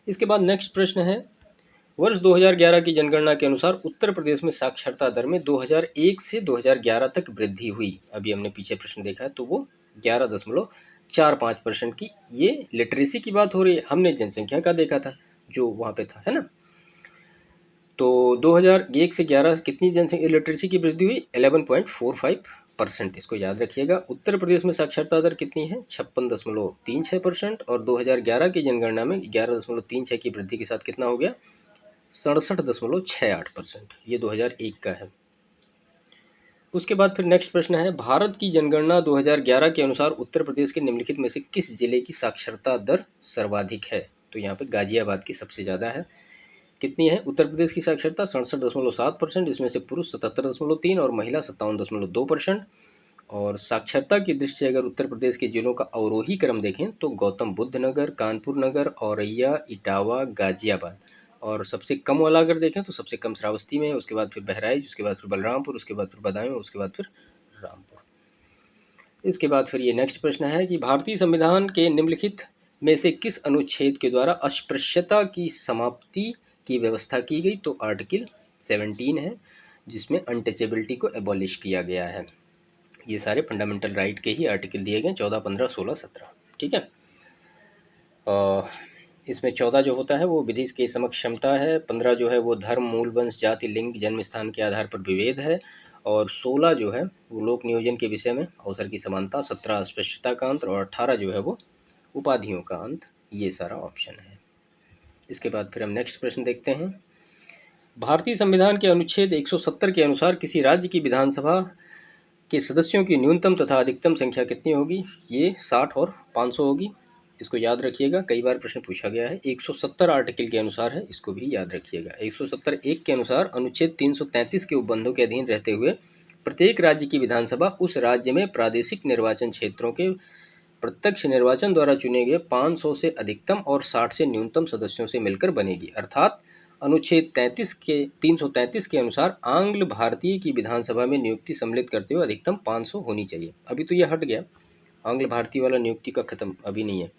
इसके बाद नेक्स्ट प्रश्न है, वर्ष 2011 की जनगणना के अनुसार उत्तर प्रदेश में साक्षरता दर में 2001 से 2011 तक वृद्धि हुई। अभी हमने पीछे प्रश्न देखा है, तो वो 11.45% की, ये लिटरेसी की बात हो रही है, हमने जनसंख्या का देखा था जो वहाँ पे था, है ना। तो 2001 से 11 कितनी जनसंख्या लिटरेसी की वृद्धि हुई? 11.45%। इसको याद रखिएगा। उत्तर प्रदेश में साक्षरता दर कितनी है? 56.36% और 2011 की जनगणना में 11.36 की वृद्धि के साथ कितना हो गया? 67.68%। ये 2001 का है। उसके बाद फिर नेक्स्ट प्रश्न है, भारत की जनगणना 2011 के अनुसार उत्तर प्रदेश के निम्नलिखित में से किस जिले की साक्षरता दर सर्वाधिक है? तो यहाँ पे गाजियाबाद की सबसे ज़्यादा है। कितनी है उत्तर प्रदेश की साक्षरता? 67.7%, इसमें से पुरुष 77.3 और महिला 57.2%। और साक्षरता की दृष्टि से अगर उत्तर प्रदेश के जिलों का अवरोही क्रम देखें तो गौतम बुद्ध नगर, कानपुर नगर, औरैया, इटावा, गाजियाबाद। और सबसे कम वाला अगर देखें तो सबसे कम श्रावस्ती में है, उसके बाद फिर बहराइच, उसके बाद फिर बलरामपुर, उसके बाद फिर बदायूं, उसके बाद फिर रामपुर। इसके बाद फिर ये नेक्स्ट प्रश्न है कि भारतीय संविधान के निम्नलिखित में से किस अनुच्छेद के द्वारा अस्पृश्यता की समाप्ति की व्यवस्था की गई? तो आर्टिकल 17 है, जिसमें अनटचेबिलिटी को एबॉलिश किया गया है। ये सारे फंडामेंटल राइट के ही आर्टिकल दिए गए 14, 15, 16, 17। ठीक है। इसमें 14 जो होता है वो विधि के समक्ष क्षमता है, 15 जो है वो धर्म, मूल, वंश, जाति, लिंग, जन्म स्थान के आधार पर विभेद है, और 16 जो है वो लोक नियोजन के विषय में अवसर की समानता, 17 अस्पृश्यता का अंत, और 18 जो है वो उपाधियों का अंत। ये सारा ऑप्शन है। इसके बाद फिर हम नेक्स्ट प्रश्न देखते हैं। भारतीय संविधान के अनुच्छेद 170 के अनुसार किसी राज्य की विधानसभा के सदस्यों की न्यूनतम तथा अधिकतम संख्या कितनी होगी? ये 60 और 500 होगी। इसको याद रखिएगा, कई बार प्रश्न पूछा गया है। 170 आर्टिकल के अनुसार है, इसको भी याद रखिएगा। 170 1 के अनुसार अनुच्छेद 333 के उपबंधों के अधीन रहते हुए प्रत्येक राज्य की विधानसभा उस राज्य में प्रादेशिक निर्वाचन क्षेत्रों के प्रत्यक्ष निर्वाचन द्वारा चुने गए 500 से अधिकतम और 60 से न्यूनतम सदस्यों से मिलकर बनेगी। अर्थात अनुच्छेद 333 के अनुसार आंग्ल भारतीय की विधानसभा में नियुक्ति सम्मिलित करते हुए अधिकतम 500 होनी चाहिए। अभी तो यह हट गया, आंग्ल भारतीय वाला नियुक्ति का खत्म अभी नहीं है,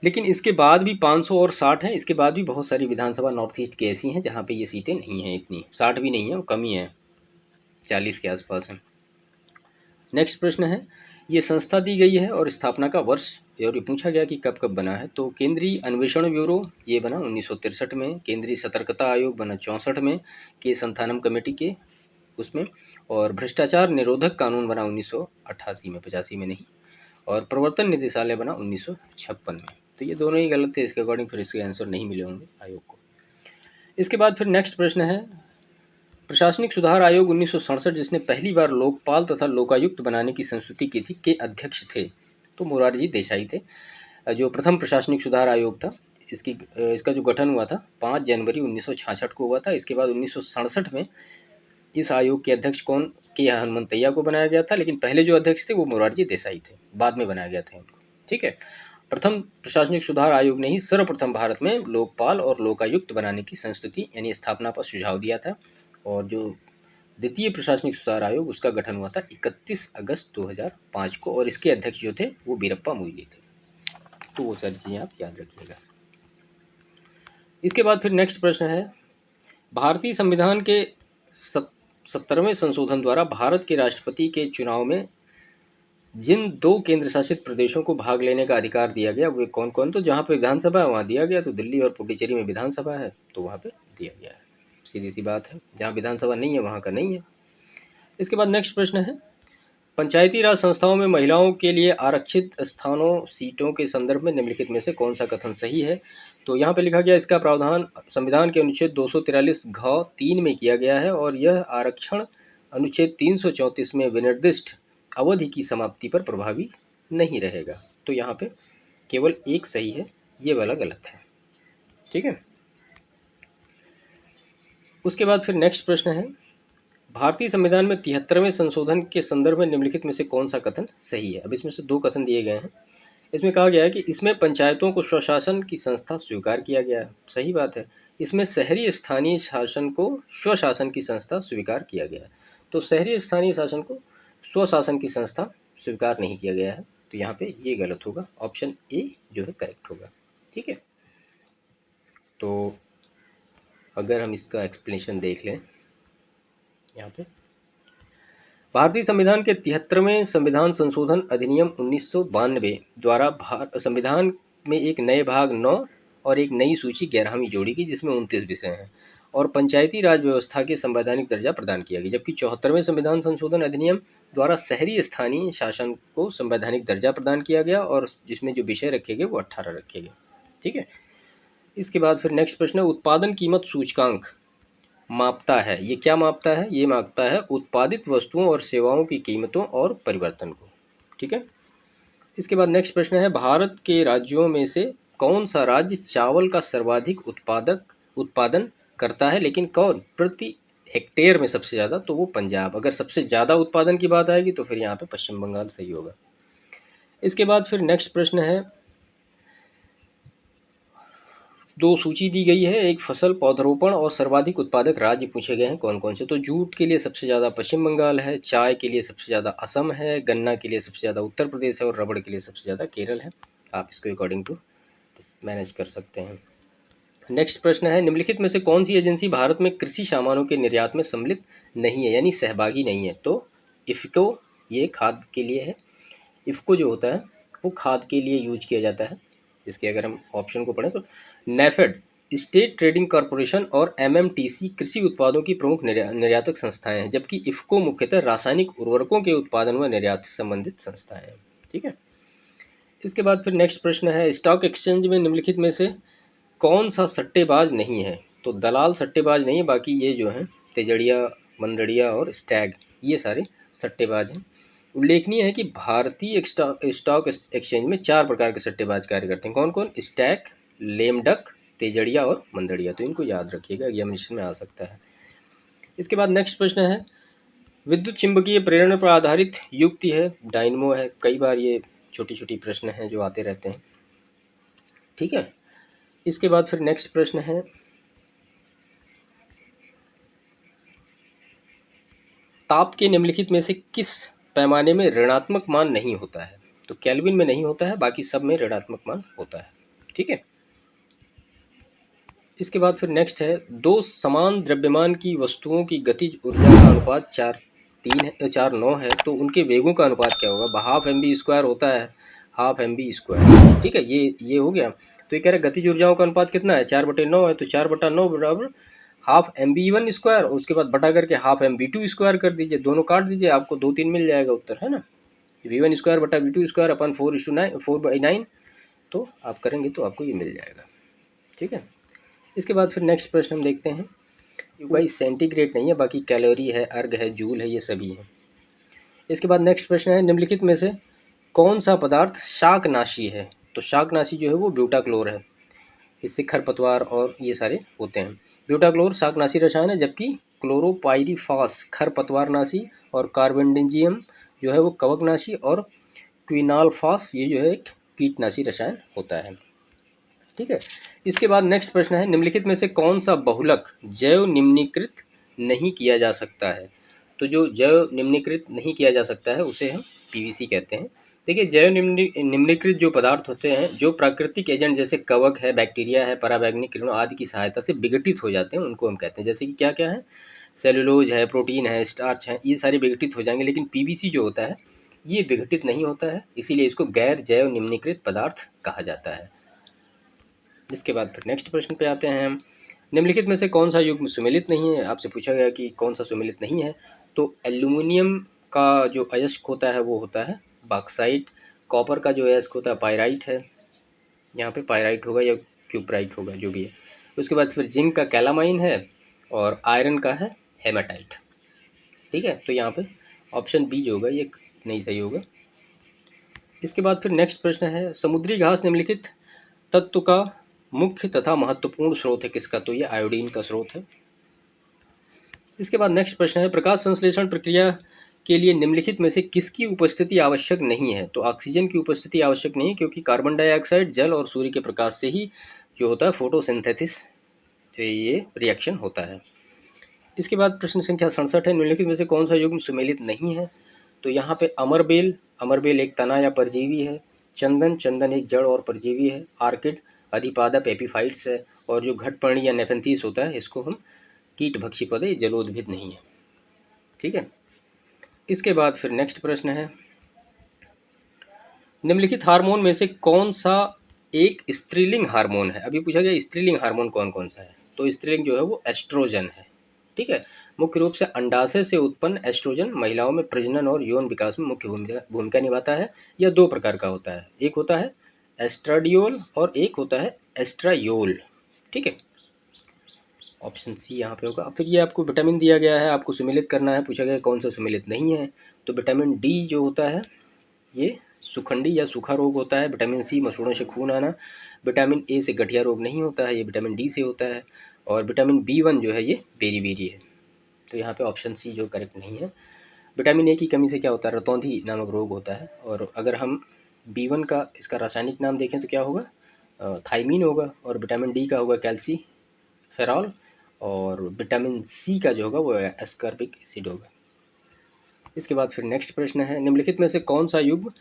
लेकिन इसके बाद भी 500 और 60 है। इसके बाद भी बहुत सारी विधानसभा नॉर्थ ईस्ट की ऐसी हैं जहाँ पे ये सीटें नहीं हैं, इतनी 60 भी नहीं है, कम ही है, 40 के आसपास है। नेक्स्ट प्रश्न है, ये संस्था दी गई है और स्थापना का वर्ष, और ये पूछा गया कि कब कब बना है। तो केंद्रीय अन्वेषण ब्यूरो ये बना 1963 में, केंद्रीय सतर्कता आयोग बना 64 में, के संथानम कमेटी के उसमें, और भ्रष्टाचार निरोधक कानून बना 1988 में, 85 में नहीं, और प्रवर्तन निदेशालय बना 1956 में। तो ये दोनों ही गलत थे, इसके अकॉर्डिंग फिर इसके आंसर नहीं मिले होंगे आयोग को। इसके बाद फिर नेक्स्ट प्रश्न है, प्रशासनिक सुधार आयोग 1967 जिसने पहली बार लोकपाल तथा लोकायुक्त बनाने की संस्तुति की थी, के अध्यक्ष थे? तो मोरारजी देसाई थे। जो प्रथम प्रशासनिक सुधार आयोग था, इसका जो गठन हुआ था 5 जनवरी 1966 को हुआ था। इसके बाद 1967 में इस आयोग के अध्यक्ष कौन, के हनुमंतैया को बनाया गया था, लेकिन पहले जो अध्यक्ष थे वो मोरारजी देसाई थे, बाद में बनाया गया था उनको। ठीक है। प्रथम प्रशासनिक सुधार आयोग ने ही सर्वप्रथम भारत में लोकपाल और लोकायुक्त बनाने की संस्तुति यानी स्थापना पर सुझाव दिया था, और जो द्वितीय प्रशासनिक सुधार आयोग उसका गठन हुआ था 31 अगस्त 2005 को, और इसके अध्यक्ष जो थे वो बीरप्पा मोइली थे। तो वो सारी चीज़ें आप याद रखिएगा। इसके बाद फिर नेक्स्ट प्रश्न है, भारतीय संविधान के 70वें संशोधन द्वारा भारत के राष्ट्रपति के चुनाव में जिन 2 केंद्र शासित प्रदेशों को भाग लेने का अधिकार दिया गया वे कौन कौन? तो जहाँ पे विधानसभा है वहाँ दिया गया, तो दिल्ली और पुडुचेरी में विधानसभा है तो वहाँ पे दिया गया है, सीधी सी बात है। जहाँ विधानसभा नहीं है वहाँ का नहीं है। इसके बाद नेक्स्ट प्रश्न है, पंचायती राज संस्थाओं में महिलाओं के लिए आरक्षित स्थानों सीटों के संदर्भ में निम्नलिखित में से कौन सा कथन सही है? तो यहाँ पे लिखा गया, इसका प्रावधान संविधान के अनुच्छेद 243 घ 3 में किया गया है, और यह आरक्षण अनुच्छेद 334 में विनिर्दिष्ट अवधि की समाप्ति पर प्रभावी नहीं रहेगा। तो यहाँ पे केवल एक सही है, ये वाला गलत है। ठीक है। उसके बाद फिर नेक्स्ट प्रश्न है, भारतीय संविधान में 73वें संशोधन के संदर्भ में निम्नलिखित में से कौन सा कथन सही है? अब इसमें से 2 कथन दिए गए हैं। इसमें कहा गया है कि इसमें पंचायतों को स्वशासन की संस्था स्वीकार किया गया है, सही बात है। इसमें शहरी स्थानीय शासन को स्वशासन की संस्था स्वीकार किया गया है, तो शहरी स्थानीय शासन को स्वशासन की संस्था स्वीकार नहीं किया गया है, तो यहाँ पे ये गलत होगा, ऑप्शन ए जो है करेक्ट होगा। ठीक है। तो अगर हम इसका एक्सप्लेनेशन देख लें, यहाँ पे भारतीय संविधान के 73वें संविधान संशोधन अधिनियम 1992 द्वारा संविधान में एक नए भाग 9 और एक नई सूची 11वीं जोड़ी गई, जिसमें 29 विषय हैं, और पंचायती राज व्यवस्था के संवैधानिक दर्जा प्रदान किया गया। जबकि 74वें संविधान संशोधन अधिनियम द्वारा शहरी स्थानीय शासन को संवैधानिक दर्जा प्रदान किया गया, और जिसमें जो विषय रखे गए वो 18 रखे गए। ठीक है। इसके बाद फिर नेक्स्ट प्रश्न है, उत्पादन कीमत सूचकांक मापता है, ये क्या मापता है? ये मापता है उत्पादित वस्तुओं और सेवाओं की कीमतों और परिवर्तन को। ठीक है। इसके बाद नेक्स्ट प्रश्न है, भारत के राज्यों में से कौन सा राज्य चावल का सर्वाधिक उत्पादन करता है, लेकिन कौन प्रति हेक्टेयर में सबसे ज़्यादा? तो वो पंजाब। अगर सबसे ज़्यादा उत्पादन की बात आएगी तो फिर यहाँ पे पश्चिम बंगाल सही होगा। इसके बाद फिर नेक्स्ट प्रश्न है, 2 सूची दी गई है, एक फसल पौधरोपण और सर्वाधिक उत्पादक राज्य पूछे गए हैं कौन कौन से। तो जूट के लिए सबसे ज़्यादा पश्चिम बंगाल है, चाय के लिए सबसे ज़्यादा असम है, गन्ना के लिए सबसे ज़्यादा उत्तर प्रदेश है, और रबड़ के लिए सबसे ज़्यादा केरल है। आप इसको अकॉर्डिंग टू मैनेज कर सकते हैं। नेक्स्ट प्रश्न है, निम्नलिखित में से कौन सी एजेंसी भारत में कृषि सामानों के निर्यात में सम्मिलित नहीं है, यानी सहभागी नहीं है? तो इफ़को, ये खाद के लिए है। इफ़को जो होता है वो खाद के लिए यूज किया जाता है। इसके अगर हम ऑप्शन को पढ़ें तो नेफेड, स्टेट ट्रेडिंग कॉरपोरेशन और एमएमटीसी कृषि उत्पादों की प्रमुख निर्यातक संस्थाएं हैं, जबकि इफ़को मुख्यतः रासायनिक उर्वरकों के उत्पादन व निर्यात से संबंधित संस्थाएं हैं। ठीक है। इसके बाद फिर नेक्स्ट प्रश्न है, स्टॉक एक्सचेंज में निम्नलिखित में से कौन सा सट्टेबाज नहीं है? तो दलाल सट्टेबाज नहीं है, बाकी ये जो है तेजड़िया, मंदड़िया और स्टैग, ये सारे सट्टेबाज हैं। उल्लेखनीय है कि भारतीय स्टॉक एक्सचेंज में 4 प्रकार के सट्टेबाज कार्य करते हैं। कौन कौन? स्टैग, लेमडक, तेजड़िया और मंदड़िया। तो इनको याद रखिएगा, एग्जामिनेशन में आ सकता है। इसके बाद नेक्स्ट प्रश्न है, विद्युत चुम्बकीय प्रेरण पर आधारित युक्ति है, डायनमो है। कई बार ये छोटी छोटी प्रश्न हैं जो आते रहते हैं। ठीक है। इसके बाद फिर नेक्स्ट प्रश्न है, ताप के निम्नलिखित में से किस पैमाने में ऋणात्मक मान नहीं होता है? तो केल्विन में नहीं होता है, बाकी सब में ऋणात्मक मान होता है। ठीक है। इसके बाद फिर नेक्स्ट है, दो समान द्रव्यमान की वस्तुओं की गतिज ऊर्जा का अनुपात 4:9 है, तो उनके वेगों का अनुपात क्या होगा? हाफ एम बी स्क्वायर होता है, हाफ एम बी स्क्वायर। ठीक है, ये हो गया। तो ये कह रहा है गतिज ऊर्जाओं का अनुपात कितना है? 4/9 है, तो 4/9 बराबर half M B one square, उसके बाद बटा करके half M B two square कर दीजिए, दोनों काट दीजिए, आपको 2-3 मिल जाएगा उत्तर, है ना। वी वन स्क्वायर बटा वी टू स्क्वायर अपन 4:9, तो आप करेंगे तो आपको ये मिल जाएगा। ठीक है। इसके बाद फिर नेक्स्ट प्रश्न हम देखते हैं, भाई सेंटीग्रेड नहीं है, बाकी कैलोरी है, अर्ग है, जूल है, ये सभी हैं। इसके बाद नेक्स्ट प्रश्न है, निम्नलिखित में से कौन सा पदार्थ शाकनाशी है? तो शाकनाशी जो है वो ब्यूटाक्लोर है, इससे खरपतवार और ये सारे होते हैं। ब्यूटाक्लोर शाकनाशी रसायन है, जबकि क्लोरोपाइरीफॉस खरपतवारनाशी और कार्बेंडिजियम जो है वो कवकनाशी और क्विनाल्फॉस ये जो है एक कीटनाशी रसायन होता है। ठीक है। इसके बाद नेक्स्ट प्रश्न है, निम्नलिखित में से कौन सा बहुलक जैव निम्नीकृत नहीं किया जा सकता है? तो जो जैव निम्नीकृत नहीं किया जा सकता है उसे हम पीवीसी कहते हैं। देखिए, जैव निम्नीकृत जो पदार्थ होते हैं, जो प्राकृतिक एजेंट जैसे कवक है, बैक्टीरिया है, पराबैंगनी किरणों आदि की सहायता से विघटित हो जाते हैं, उनको हम कहते हैं। जैसे कि क्या क्या है? सेलुलोज है, प्रोटीन है, स्टार्च है, ये सारे विघटित हो जाएंगे। लेकिन पीवीसी जो होता है ये विघटित नहीं होता है, इसीलिए इसको गैर जैव निम्नीकृत पदार्थ कहा जाता है। इसके बाद फिर नेक्स्ट प्रश्न पे आते हैं हम, निम्नलिखित में से कौन सा युग्म सुमेलित नहीं है? आपसे पूछा गया कि कौन सा सुमेलित नहीं है, तो एल्यूमिनियम का जो अयस्क होता है वो होता है बॉक्साइट, कॉपर का जो अयस्क होता है पायराइट है, यहाँ पे पायराइट होगा या क्यूपराइट होगा जो भी है। उसके बाद फिर जिंक का कैलामाइन है और आयरन का है हेमाटाइट। ठीक है, तो यहाँ पे ऑप्शन बी जो होगा ये नहीं सही होगा। इसके बाद फिर नेक्स्ट प्रश्न है, समुद्री घास निम्नलिखित तत्व का मुख्य तथा महत्वपूर्ण स्रोत है किसका? तो ये आयोडीन का स्रोत है। इसके बाद नेक्स्ट प्रश्न है, प्रकाश संश्लेषण प्रक्रिया के लिए निम्नलिखित में से किसकी उपस्थिति आवश्यक नहीं है? तो ऑक्सीजन की उपस्थिति आवश्यक नहीं, क्योंकि कार्बन डाइऑक्साइड, जल और सूर्य के प्रकाश से ही जो होता है फोटोसिंथेसिस, ये रिएक्शन होता है। इसके बाद प्रश्न संख्या 67 है, निम्नलिखित में से कौन सा युग्म सुमेलित नहीं है? तो यहाँ पे अमरबेल एक तना या परजीवी है, चंदन एक जड़ और परजीवी है, आर्किड अधिपादप एपीफाइट्स है, और जो घटपर्णी या नेफेंथीस होता है इसको हम कीट भक्षी पद, जलोद्भिद नहीं है। ठीक है। इसके बाद फिर नेक्स्ट प्रश्न है, निम्नलिखित हार्मोन में से कौन सा एक स्त्रीलिंग हार्मोन है? अभी पूछा गया स्त्रीलिंग हार्मोन कौन कौन सा है, तो स्त्रीलिंग जो है वो एस्ट्रोजन है। ठीक है। मुख्य रूप से अंडाशय से उत्पन्न एस्ट्रोजन महिलाओं में प्रजनन और यौन विकास में मुख्य भूमिका निभाता है। यह 2 प्रकार का होता है, एक होता है एस्ट्राडियोल और एक होता है एस्ट्रायोल। ठीक है, ऑप्शन सी यहाँ पे होगा। फिर ये आपको विटामिन दिया गया है, आपको सुमेलित करना है, पूछा गया कौन सा सुमेलित नहीं है, तो विटामिन डी जो होता है ये सुखंडी या सूखा रोग होता है, विटामिन सी मसूड़ों से खून आना, विटामिन ए से गठिया रोग नहीं होता है, ये विटामिन डी से होता है, और विटामिन बी1 जो है ये बेरी है। तो यहाँ पे ऑप्शन सी जो करेक्ट नहीं है। विटामिन ए की कमी से क्या होता है? रतौंधी नामक रोग होता है। और अगर हम बी1 का इसका रासायनिक नाम देखें तो क्या होगा? थाइमीन होगा, और विटामिन डी का होगा कैल्सीफेरॉल, और विटामिन सी का जो होगा वो एस्कॉर्बिक एसिड होगा। इसके बाद फिर नेक्स्ट प्रश्न है, निम्नलिखित में से कौन सा युग्म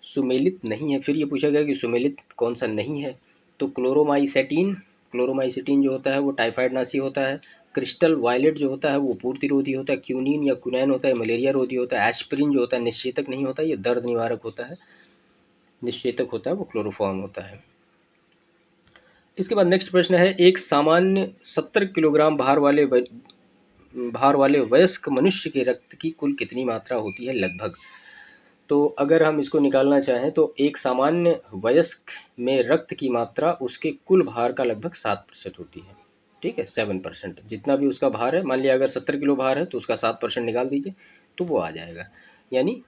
सुमेलित नहीं है? फिर ये पूछा गया कि सुमेलित कौन सा नहीं है, तो क्लोरोमाइसेटीन, क्लोरोमाइसिटीन जो होता है वो टाइफाइड नाशी होता है। क्रिस्टल वायलेट जो होता है वो पूर्तिरोधी होता है। क्यूनिन या क्यूनैन होता है मलेरिया रोधी होता है। एस्पिरिन जो होता है निश्चेतक नहीं होता, ये दर्द निवारक होता है। निश्चेतक होता है वो क्लोरोफॉर्म होता है। इसके बाद नेक्स्ट प्रश्न है, एक सामान्य 70 किलोग्राम भार वाले वयस्क मनुष्य के रक्त की कुल कितनी मात्रा होती है लगभग। तो अगर हम इसको निकालना चाहें तो एक सामान्य वयस्क में रक्त की मात्रा उसके कुल भार का लगभग 7% होती है। ठीक है, 7%। जितना भी उसका भार है, मान लिया अगर 70 किलो भार है तो उसका 7% निकाल दीजिए तो वो आ जाएगा, यानी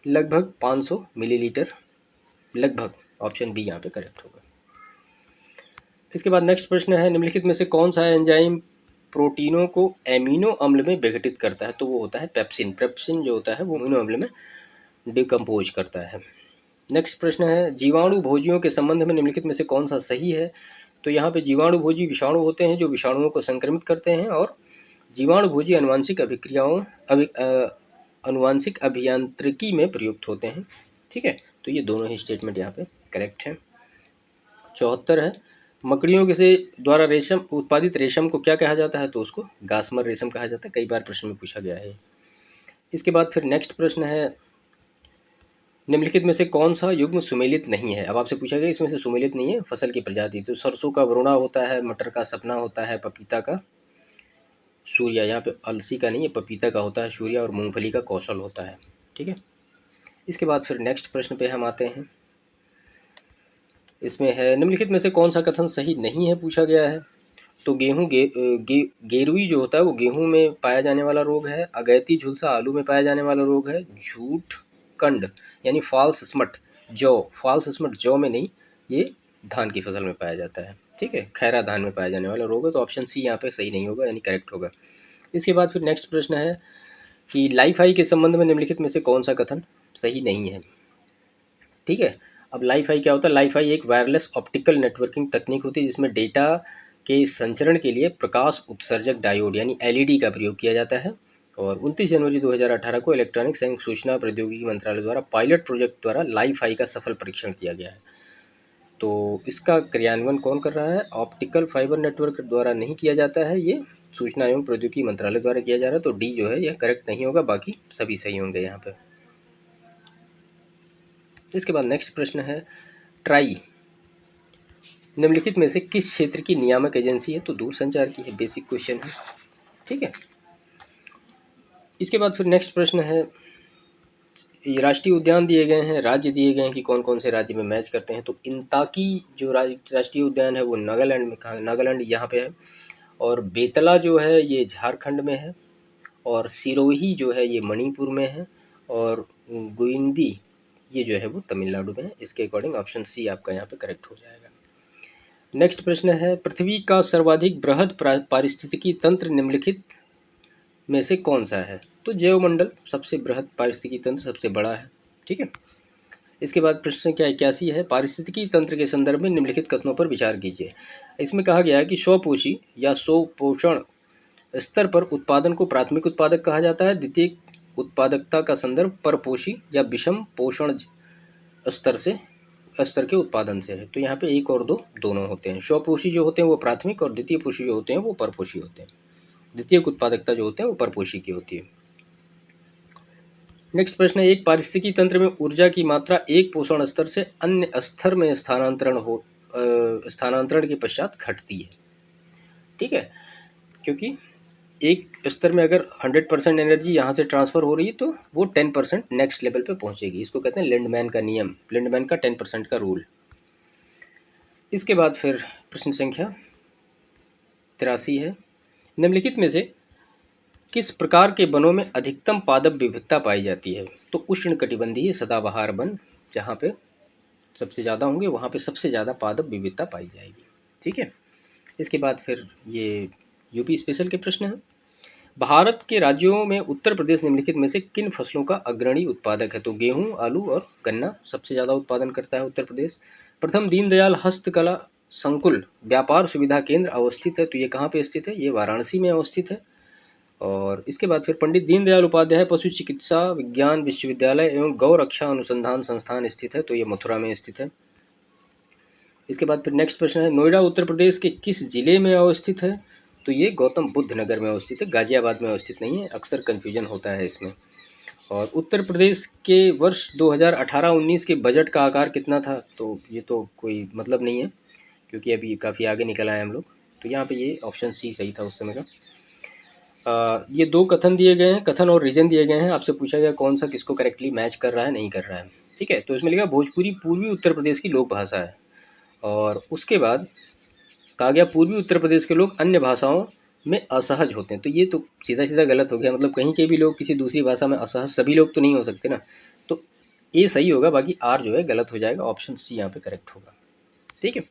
लगभग 500 मिलीलीटर लगभग। ऑप्शन बी यहाँ पे करेक्ट होगा। इसके बाद नेक्स्ट प्रश्न है, निम्नलिखित में से कौन सा एंजाइम प्रोटीनों को एमिनो अम्ल में विघटित करता है। तो वो होता है पेप्सिन। पेप्सिन जो होता है वो एमिनो अम्ल में डिकम्पोज करता है। नेक्स्ट प्रश्न है, जीवाणु भोजियों के संबंध में निम्नलिखित में से कौन सा सही है। तो यहाँ पे जीवाणु भोजी विषाणु होते हैं जो विषाणुओं को संक्रमित करते हैं, और जीवाणु भोजी अनुवांशिक अभियांत्रिकी में प्रयुक्त होते हैं। ठीक है, तो ये दोनों ही स्टेटमेंट यहाँ पे करेक्ट है। 74 है, मकड़ियों के से द्वारा रेशम उत्पादित रेशम को क्या कहा जाता है। तो उसको गासमर रेशम कहा जाता है, कई बार प्रश्न में पूछा गया है। इसके बाद फिर नेक्स्ट प्रश्न है, निम्नलिखित में से कौन सा युग्म सुमेलित नहीं है। अब आपसे पूछा गया इसमें से सुमेलित नहीं है फसल की प्रजाति। तो सरसों का वरुणा होता है, मटर का सपना होता है, पपीता का सूर्या, यहाँ पे अलसी का नहीं है पपीता का होता है सूर्या, और मूंगफली का कौशल होता है। ठीक है, इसके बाद फिर नेक्स्ट प्रश्न पे हम आते हैं। इसमें है, निम्नलिखित में से कौन सा कथन सही नहीं है पूछा गया है। तो गेरुई जो होता है वो गेहूं में पाया जाने वाला रोग है। अगैती झुलसा आलू में पाया जाने वाला रोग है। झूठ कंड यानी फॉल्स स्मट जौ में नहीं, ये धान की फसल में पाया जाता है। ठीक है, खैरा धान में पाया जाने वाला रोग है, तो ऑप्शन सी यहाँ पे सही नहीं होगा, यानी करेक्ट होगा। इसके बाद फिर नेक्स्ट प्रश्न है कि लाइफ आई के संबंध में निम्नलिखित में से कौन सा कथन सही नहीं है। ठीक है, अब लाइफ आई क्या होता है। लाइफ आई एक वायरलेस ऑप्टिकल नेटवर्किंग तकनीक होती है जिसमें डेटा के संचरण के लिए प्रकाश उत्सर्जक डायोड यानी एलईडी का प्रयोग किया जाता है। और 29 जनवरी 2018 को इलेक्ट्रॉनिक्स एवं सूचना प्रौद्योगिकी मंत्रालय द्वारा पायलट प्रोजेक्ट द्वारा लाइफ आई का सफल परीक्षण किया गया है। तो इसका क्रियान्वयन कौन कर रहा है। ऑप्टिकल फाइबर नेटवर्क द्वारा नहीं किया जाता है, ये सूचना एवं प्रौद्योगिकी मंत्रालय द्वारा किया जा रहा है। तो डी जो है यह करेक्ट नहीं होगा, बाकी सभी सही होंगे यहाँ पे। इसके बाद नेक्स्ट प्रश्न है, ट्राई निम्नलिखित में से किस क्षेत्र की नियामक एजेंसी है। तो दूरसंचार की है, बेसिक क्वेश्चन है। ठीक है, इसके बाद फिर नेक्स्ट प्रश्न है, ये राष्ट्रीय उद्यान दिए गए हैं, राज्य दिए गए हैं कि कौन कौन से राज्य में मैच करते हैं। तो इंताकी जो राष्ट्रीय उद्यान है वो नागालैंड में, नागालैंड यहाँ पे है। और बेतला जो है ये झारखंड में है। और सिरोही जो है ये मणिपुर में है। और गुइंदी ये जो है वो तमिलनाडु में है। इसके अकॉर्डिंग ऑप्शन सी आपका यहाँ पे करेक्ट हो जाएगा। नेक्स्ट प्रश्न है, पृथ्वी का सर्वाधिक बृहद पारिस्थितिकी तंत्र निम्नलिखित में से कौन सा है। तो जैवमंडल सबसे बृहद पारिस्थितिकी तंत्र, सबसे बड़ा है। ठीक है, इसके बाद प्रश्न संख्या 81 है, पारिस्थितिकी तंत्र के संदर्भ में निम्नलिखित कथनों पर विचार कीजिए। इसमें कहा गया है कि स्वपोषी या स्वपोषण स्तर पर उत्पादन को प्राथमिक उत्पादक कहा जाता है। द्वितीय उत्पादकता का संदर्भ परपोषी या विषम पोषण स्तर के उत्पादन से है। तो यहाँ पे एक और दो दोनों होते हैं। स्वपोषी जो होते हैं वो प्राथमिक, और द्वितीय पोषी जो होते हैं वो परपोषी होते हैं। द्वितीय उत्पादकता जो होते हैं वो परपोषी की होती है। नेक्स्ट प्रश्न है, एक पारिस्थितिकी तंत्र में ऊर्जा की मात्रा एक पोषण स्तर से अन्य स्तर में स्थानांतरण के पश्चात घटती है। ठीक है, क्योंकि एक स्तर में अगर 100% एनर्जी यहाँ से ट्रांसफ़र हो रही है तो वो 10% नेक्स्ट लेवल पे पहुँचेगी। इसको कहते हैं लिंडमैन का नियम, लिंडमैन का 10% का रूल। इसके बाद फिर प्रश्न संख्या 83 है, निम्नलिखित में से किस प्रकार के वनों में अधिकतम पादप विविधता पाई जाती है। तो उष्णकटिबंधीय सदाबहार वन जहाँ पे सबसे ज़्यादा होंगे वहाँ पे सबसे ज़्यादा पादप विविधता पाई जाएगी। ठीक है, इसके बाद फिर ये यूपी स्पेशल के प्रश्न हैं। भारत के राज्यों में उत्तर प्रदेश निम्नलिखित में से किन फसलों का अग्रणी उत्पादक है। तो गेहूं, आलू और गन्ना सबसे ज़्यादा उत्पादन करता है उत्तर प्रदेश। प्रथम दीनदयाल हस्तकला संकुल व्यापार सुविधा केंद्र अवस्थित है। तो ये कहाँ पे स्थित है, ये वाराणसी में अवस्थित है। और इसके बाद फिर पंडित दीनदयाल उपाध्याय पशु चिकित्सा विज्ञान विश्वविद्यालय एवं गौ रक्षा अनुसंधान संस्थान स्थित है। तो ये मथुरा में स्थित है। इसके बाद फिर नेक्स्ट प्रश्न है, नोएडा उत्तर प्रदेश के किस जिले में अवस्थित है? तो ये गौतम बुद्ध नगर में अवस्थित है, गाजियाबाद में अवस्थित नहीं है, अक्सर कन्फ्यूजन होता है इसमें। और उत्तर प्रदेश के वर्ष 2018-19 के बजट का आकार कितना था? तो ये तो कोई मतलब नहीं है, क्योंकि अभी काफ़ी आगे निकल आए हम लोग। तो यहाँ पे ये ऑप्शन सी सही था उस समय का। ये दो कथन दिए गए हैं, कथन और रीजन दिए गए हैं। आपसे पूछा गया कौन सा किसको करेक्टली मैच कर रहा है, नहीं कर रहा है। ठीक है, तो इसमें लिखा भोजपुरी पूर्वी उत्तर प्रदेश की लोक भाषा है। और उसके बाद कहा गया पूर्वी उत्तर प्रदेश के लोग अन्य भाषाओं में असहज होते हैं। तो ये तो सीधा सीधा गलत हो गया, मतलब कहीं के भी लोग किसी दूसरी भाषा में असहज सभी लोग तो नहीं हो सकते ना। तो ए सही होगा, बाकी आर जो है गलत हो जाएगा। ऑप्शन सी यहाँ पे करेक्ट होगा। ठीक है,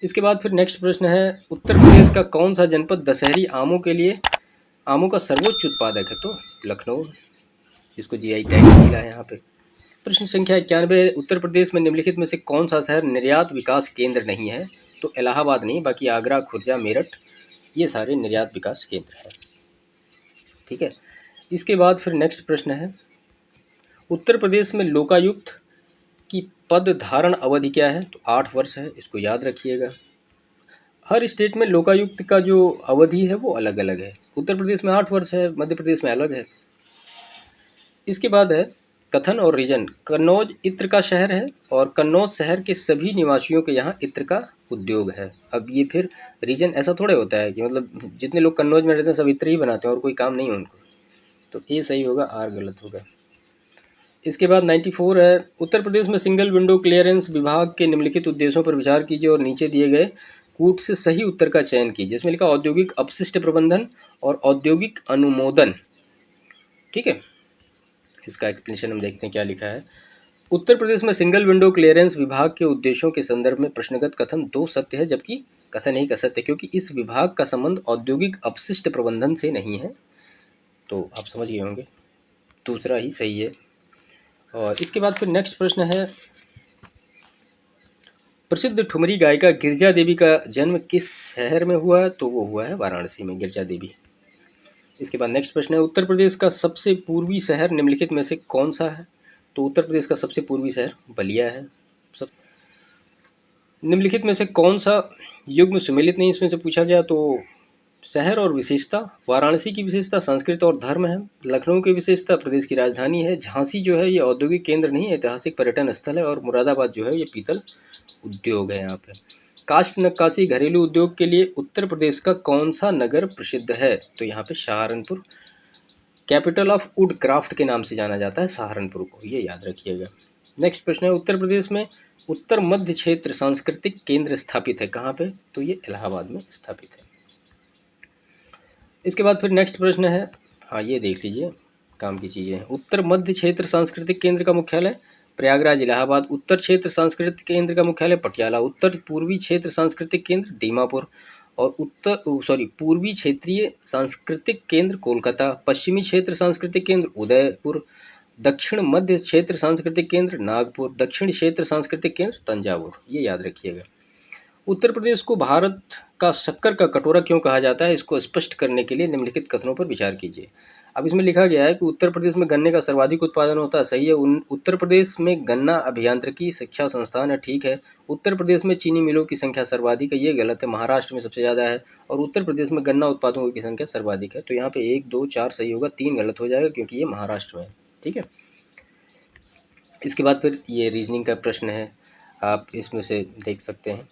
इसके बाद फिर नेक्स्ट प्रश्न है, उत्तर प्रदेश का कौन सा जनपद दशहरी आमों के लिए आमों का सर्वोच्च उत्पादक है? तो लखनऊ, जिसको जीआई टैग मिला है यहाँ पे। प्रश्न संख्या 91, उत्तर प्रदेश में निम्नलिखित में से कौन सा शहर निर्यात विकास केंद्र नहीं है? तो इलाहाबाद नहीं, बाकी आगरा, खुर्जा, मेरठ ये सारे निर्यात विकास केंद्र हैं। ठीक है, इसके बाद फिर नेक्स्ट प्रश्न है, उत्तर प्रदेश में लोकायुक्त की पद धारण अवधि क्या है? तो 8 वर्ष है, इसको याद रखिएगा। हर स्टेट में लोकायुक्त का जो अवधि है वो अलग अलग है। उत्तर प्रदेश में 8 वर्ष है, मध्य प्रदेश में अलग है। इसके बाद है कथन और रीजन, कन्नौज इत्र का शहर है और कन्नौज शहर के सभी निवासियों के यहाँ इत्र का उद्योग है। अब ये फिर रीजन ऐसा थोड़े होता है कि मतलब जितने लोग कन्नौज में रहते हैं सब इत्र ही बनाते हैं और कोई काम नहीं है उनको। तो ए सही होगा, आर गलत होगा। इसके बाद 94 है, उत्तर प्रदेश में सिंगल विंडो क्लियरेंस विभाग के निम्नलिखित उद्देश्यों पर विचार कीजिए और नीचे दिए गए कूट से सही उत्तर का चयन कीजिए। इसमें लिखा औद्योगिक अपशिष्ट प्रबंधन और औद्योगिक अनुमोदन। ठीक है, इसका एक्सप्लेनेशन हम देखते हैं क्या लिखा है। उत्तर प्रदेश में सिंगल विंडो क्लियरेंस विभाग के उद्देश्यों के संदर्भ में प्रश्नगत कथन 2 सत्य है, जबकि कथन 1 असत्य है, क्योंकि इस विभाग का संबंध औद्योगिक अपशिष्ट प्रबंधन से नहीं है। तो आप समझ गए होंगे, दूसरा ही सही है। और इसके बाद फिर नेक्स्ट प्रश्न है, प्रसिद्ध ठुमरी गायिका गिरजा देवी का जन्म किस शहर में हुआ? तो वो हुआ है वाराणसी में, गिरजा देवी। इसके बाद नेक्स्ट प्रश्न है, उत्तर प्रदेश का सबसे पूर्वी शहर निम्नलिखित में से कौन सा है? तो उत्तर प्रदेश का सबसे पूर्वी शहर बलिया है। सब निम्नलिखित में से कौन सा युग्म सुमेलित नहीं, इसमें से पूछा गया। तो शहर और विशेषता, वाराणसी की विशेषता संस्कृत और धर्म है, लखनऊ की विशेषता प्रदेश की राजधानी है, झांसी जो है ये औद्योगिक केंद्र नहीं ऐतिहासिक पर्यटन स्थल है, और मुरादाबाद जो है ये पीतल उद्योग है यहाँ पे। काष्ठ नक्काशी घरेलू उद्योग के लिए उत्तर प्रदेश का कौन सा नगर प्रसिद्ध है? तो यहाँ पे Saharanpur, capital of would craft के नाम से जाना जाता है सहारनपुर को, ये याद रखिएगा। नेक्स्ट प्रश्न है, उत्तर प्रदेश में उत्तर मध्य क्षेत्र सांस्कृतिक केंद्र स्थापित है कहाँ पे? तो ये इलाहाबाद में स्थापित है। इसके बाद फिर नेक्स्ट प्रश्न है, हाँ ये देख लीजिए, काम की चीज़ें हैं। उत्तर मध्य क्षेत्र सांस्कृतिक केंद्र का मुख्यालय प्रयागराज इलाहाबाद, उत्तर क्षेत्र सांस्कृतिक केंद्र का मुख्यालय पटियाला, उत्तर पूर्वी क्षेत्र सांस्कृतिक केंद्र दीमापुर, और पूर्वी क्षेत्रीय सांस्कृतिक केंद्र कोलकाता, पश्चिमी क्षेत्र सांस्कृतिक केंद्र उदयपुर, दक्षिण मध्य क्षेत्र सांस्कृतिक केंद्र नागपुर, दक्षिण क्षेत्र सांस्कृतिक केंद्र तंजावुर, ये याद रखिएगा। उत्तर प्रदेश को भारत का शक्कर का कटोरा क्यों कहा जाता है? इसको स्पष्ट करने के लिए निम्नलिखित कथनों पर विचार कीजिए। अब इसमें लिखा गया है कि उत्तर प्रदेश में गन्ने का सर्वाधिक उत्पादन होता है, सही है। उत्तर प्रदेश में गन्ना अभियांत्रिकी शिक्षा संस्थान है, ठीक है। उत्तर प्रदेश में चीनी मिलों की संख्या सर्वाधिक है, ये गलत है, महाराष्ट्र में सबसे ज़्यादा है। और उत्तर प्रदेश में गन्ना उत्पादकों की संख्या सर्वाधिक है। तो यहाँ पे 1, 2, 4 सही होगा, 3 गलत हो जाएगा क्योंकि ये महाराष्ट्र में है। ठीक है, इसके बाद फिर ये रीजनिंग का प्रश्न है, आप इसमें से देख सकते हैं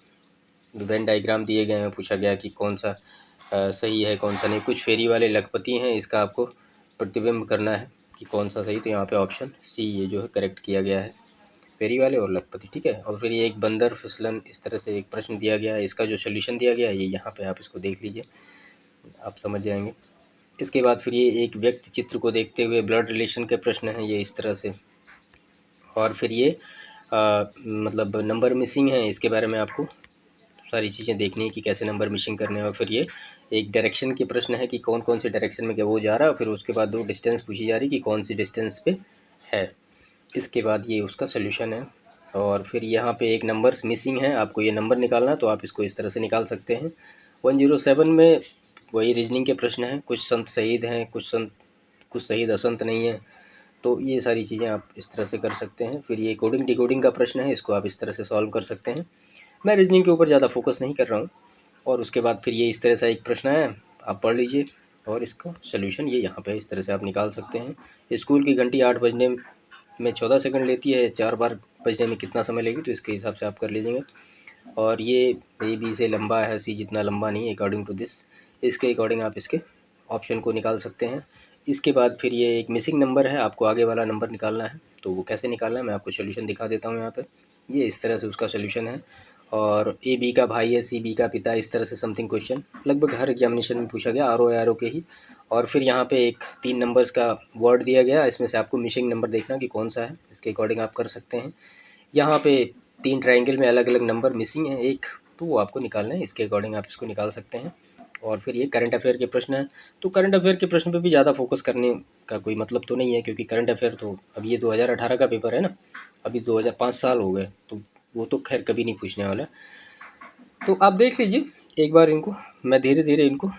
वेन डायग्राम दिए गए हैं, पूछा गया कि कौन सा सही है कौन सा नहीं। कुछ फेरी वाले लखपति हैं, इसका आपको प्रतिबिंब करना है कि कौन सा सही। तो यहाँ पे ऑप्शन सी ये जो है करेक्ट किया गया है, फेरी वाले और लखपति। ठीक है, और फिर ये एक बंदर फिसलन, इस तरह से एक प्रश्न दिया गया है, इसका जो सोल्यूशन दिया गया है ये यहाँ पे आप इसको देख लीजिए, आप समझ जाएंगे। इसके बाद फिर ये एक व्यक्ति चित्र को देखते हुए ब्लड रिलेशन के प्रश्न हैं, ये इस तरह से। और फिर ये मतलब नंबर मिसिंग है, इसके बारे में आपको सारी चीज़ें देखनी है कि कैसे नंबर मिसिंग करने हैं। और फिर ये एक डायरेक्शन के प्रश्न है कि कौन कौन से डायरेक्शन में क्या वो जा रहा है, और फिर उसके बाद 2 डिस्टेंस पूछी जा रही कि कौन सी डिस्टेंस पे है। इसके बाद ये उसका सोल्यूशन है। और फिर यहाँ पे एक नंबर्स मिसिंग है, आपको ये नंबर निकालना है, तो आप इसको इस तरह से निकाल सकते हैं। 107 में वही रीजनिंग के प्रश्न हैं, कुछ संत शहीद हैं, कुछ शहीद असंत नहीं है। तो ये सारी चीज़ें आप इस तरह से कर सकते हैं। फिर ये कोडिंग डिकोडिंग का प्रश्न है, इसको आप इस तरह से सॉल्व कर सकते हैं। मैं रीजनिंग के ऊपर ज़्यादा फोकस नहीं कर रहा हूँ। और उसके बाद फिर ये इस तरह से एक प्रश्न है, आप पढ़ लीजिए और इसका सोल्यूशन ये यहाँ पे इस तरह से आप निकाल सकते हैं। स्कूल की घंटी 8 बजने में 14 सेकंड लेती है, 4 बार बजने में कितना समय लेगी, तो इसके हिसाब से आप कर लीजिएगा। और ये ए बी से लंबा है, सी जितना लंबा नहीं है अकॉर्डिंग टू दिस, इसके अकॉर्डिंग आप इसके ऑप्शन को निकाल सकते हैं। इसके बाद फिर ये एक मिसिंग नंबर है, आपको आगे वाला नंबर निकालना है, तो वो कैसे निकालना है मैं आपको सोल्यूशन दिखा देता हूँ यहाँ पे। ये इस तरह से उसका सोल्यूशन है। और ए बी का भाई है, सी बी का पिता, इस तरह से समथिंग क्वेश्चन लगभग हर एग्जामिनेशन में पूछा गया, आर ओ के ही। और फिर यहाँ पे एक 3 नंबर्स का वर्ड दिया गया, इसमें से आपको मिसिंग नंबर देखना कि कौन सा है, इसके अकॉर्डिंग आप कर सकते हैं। यहाँ पे 3 ट्रायंगल में अलग अलग नंबर मिसिंग है एक, तो वो आपको निकालना है, इसके अकॉर्डिंग आप इसको निकाल सकते हैं। और फिर ये करंट अफेयर के प्रश्न हैं, तो करंट अफेयर के प्रश्न पे भी ज़्यादा फोकस करने का कोई मतलब तो नहीं है, क्योंकि करंट अफेयर तो अब ये 2018 का पेपर है ना, अभी 2005 साल हो गए, तो वो तो खैर कभी नहीं पूछने वाला। तो आप देख लीजिए एक बार इनको, मैं धीरे धीरे इनको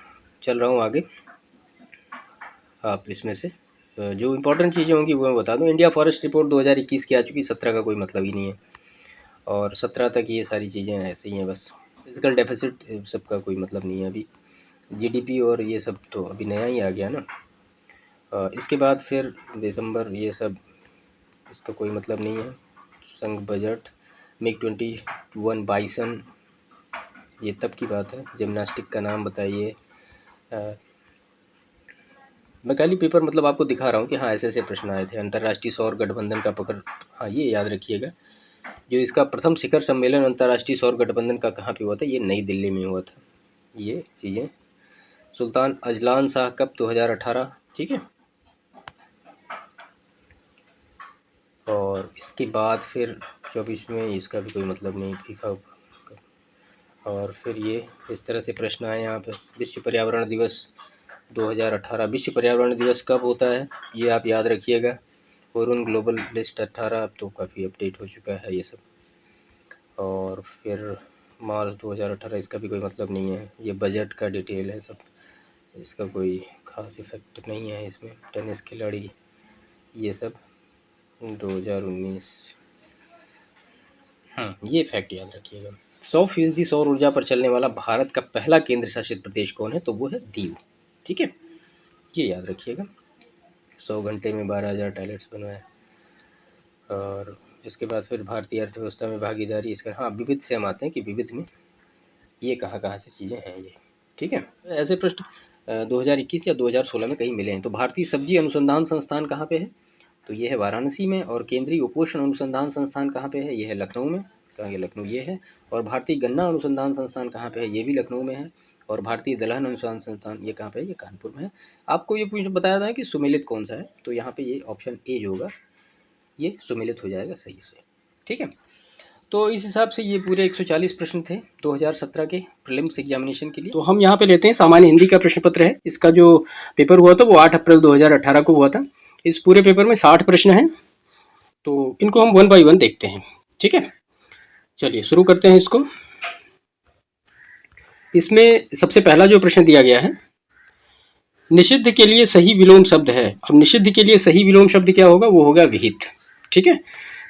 चल रहा हूँ आगे। आप इसमें से जो इम्पोर्टेंट चीज़ें होंगी वो मैं बता दूँ। इंडिया फॉरेस्ट रिपोर्ट 2021 की आ चुकी, 17 का कोई मतलब ही नहीं है, और 17 तक ये सारी चीज़ें ऐसे ही हैं बस। फिजिकल डेफिसिट सबका कोई मतलब नहीं है अभी। जीडीपी और ये सब तो अभी नया ही आ गया ना। इसके बाद फिर दिसंबर, ये सब इसका कोई मतलब नहीं है। संघ बजट, मिग 21 बाइसन, ये तब की बात है। जिम्नास्टिक का नाम बताइए। मैं खाली पेपर मतलब आपको दिखा रहा हूँ कि हाँ ऐसे ऐसे प्रश्न आए थे। अंतर्राष्ट्रीय सौर गठबंधन का पकड़, हाँ ये याद रखिएगा, जो इसका प्रथम शिखर सम्मेलन अंतर्राष्ट्रीय सौर गठबंधन का कहाँ पे हुआ था, ये नई दिल्ली में हुआ था। ये चीज़ें, सुल्तान अजलान शाह कब, 2018, ठीक है। और इसके बाद फिर 24 में, इसका भी कोई मतलब नहीं लिखा। और फिर ये इस तरह से प्रश्न आए यहाँ पे। विश्व पर्यावरण दिवस 2018, विश्व पर्यावरण दिवस कब होता है ये आप याद रखिएगा। वरुण ग्लोबल लिस्ट 18, अब तो काफ़ी अपडेट हो चुका है ये सब। और फिर मार्च 2018, इसका भी कोई मतलब नहीं है। ये बजट का डिटेल है सब, इसका कोई ख़ास इफेक्ट नहीं है इसमें। टेनिस खिलाड़ी, ये सब 2019। ये फैक्ट याद रखिएगा। 100% सौर ऊर्जा पर चलने वाला भारत का पहला केंद्र शासित प्रदेश कौन है, तो वो है दीव, ठीक है, ये याद रखिएगा। 100 घंटे में 12,000 टॉयलेट्स बनवाए। और इसके बाद फिर भारतीय अर्थव्यवस्था में भागीदारी, इसका हाँ विविध से हम आते हैं कि विविध में ये कहाँ कहाँ से चीज़ें हैं ये, ठीक है। ऐसे प्रश्न 2021 या 2016 में कहीं मिले हैं। तो भारतीय सब्जी अनुसंधान संस्थान कहाँ पे है, तो ये है वाराणसी में। और केंद्रीय उपोषण अनुसंधान संस्थान कहाँ पे है, ये है लखनऊ में, कहाँ ये लखनऊ ये है। और भारतीय गन्ना अनुसंधान संस्थान कहाँ पे है, ये भी लखनऊ में है। और भारतीय दलहन अनुसंधान संस्थान ये कहाँ पे है, ये कानपुर में है। आपको ये पूछ बताया था कि सुमेलित कौन सा है, तो यहाँ पे ये ऑप्शन ए जो होगा ये सुमेलित हो जाएगा सही से, ठीक है। तो इस हिसाब से ये पूरे 140 प्रश्न थे 2017 के प्रीलिम्स एग्जामिनेशन के लिए। तो हम यहाँ पे लेते हैं सामान्य हिंदी का प्रश्न पत्र है। इसका जो पेपर हुआ था वो 8 अप्रैल 2018 को हुआ था। इस पूरे पेपर में 60 प्रश्न हैं, तो इनको हम 1 बाय 1 देखते हैं, ठीक है। चलिए शुरू करते हैं इसको। इसमें सबसे पहला जो प्रश्न दिया गया है, निषिद्ध के लिए सही विलोम शब्द है। अब निषिद्ध के लिए सही विलोम शब्द क्या होगा, वो होगा विहित, ठीक है।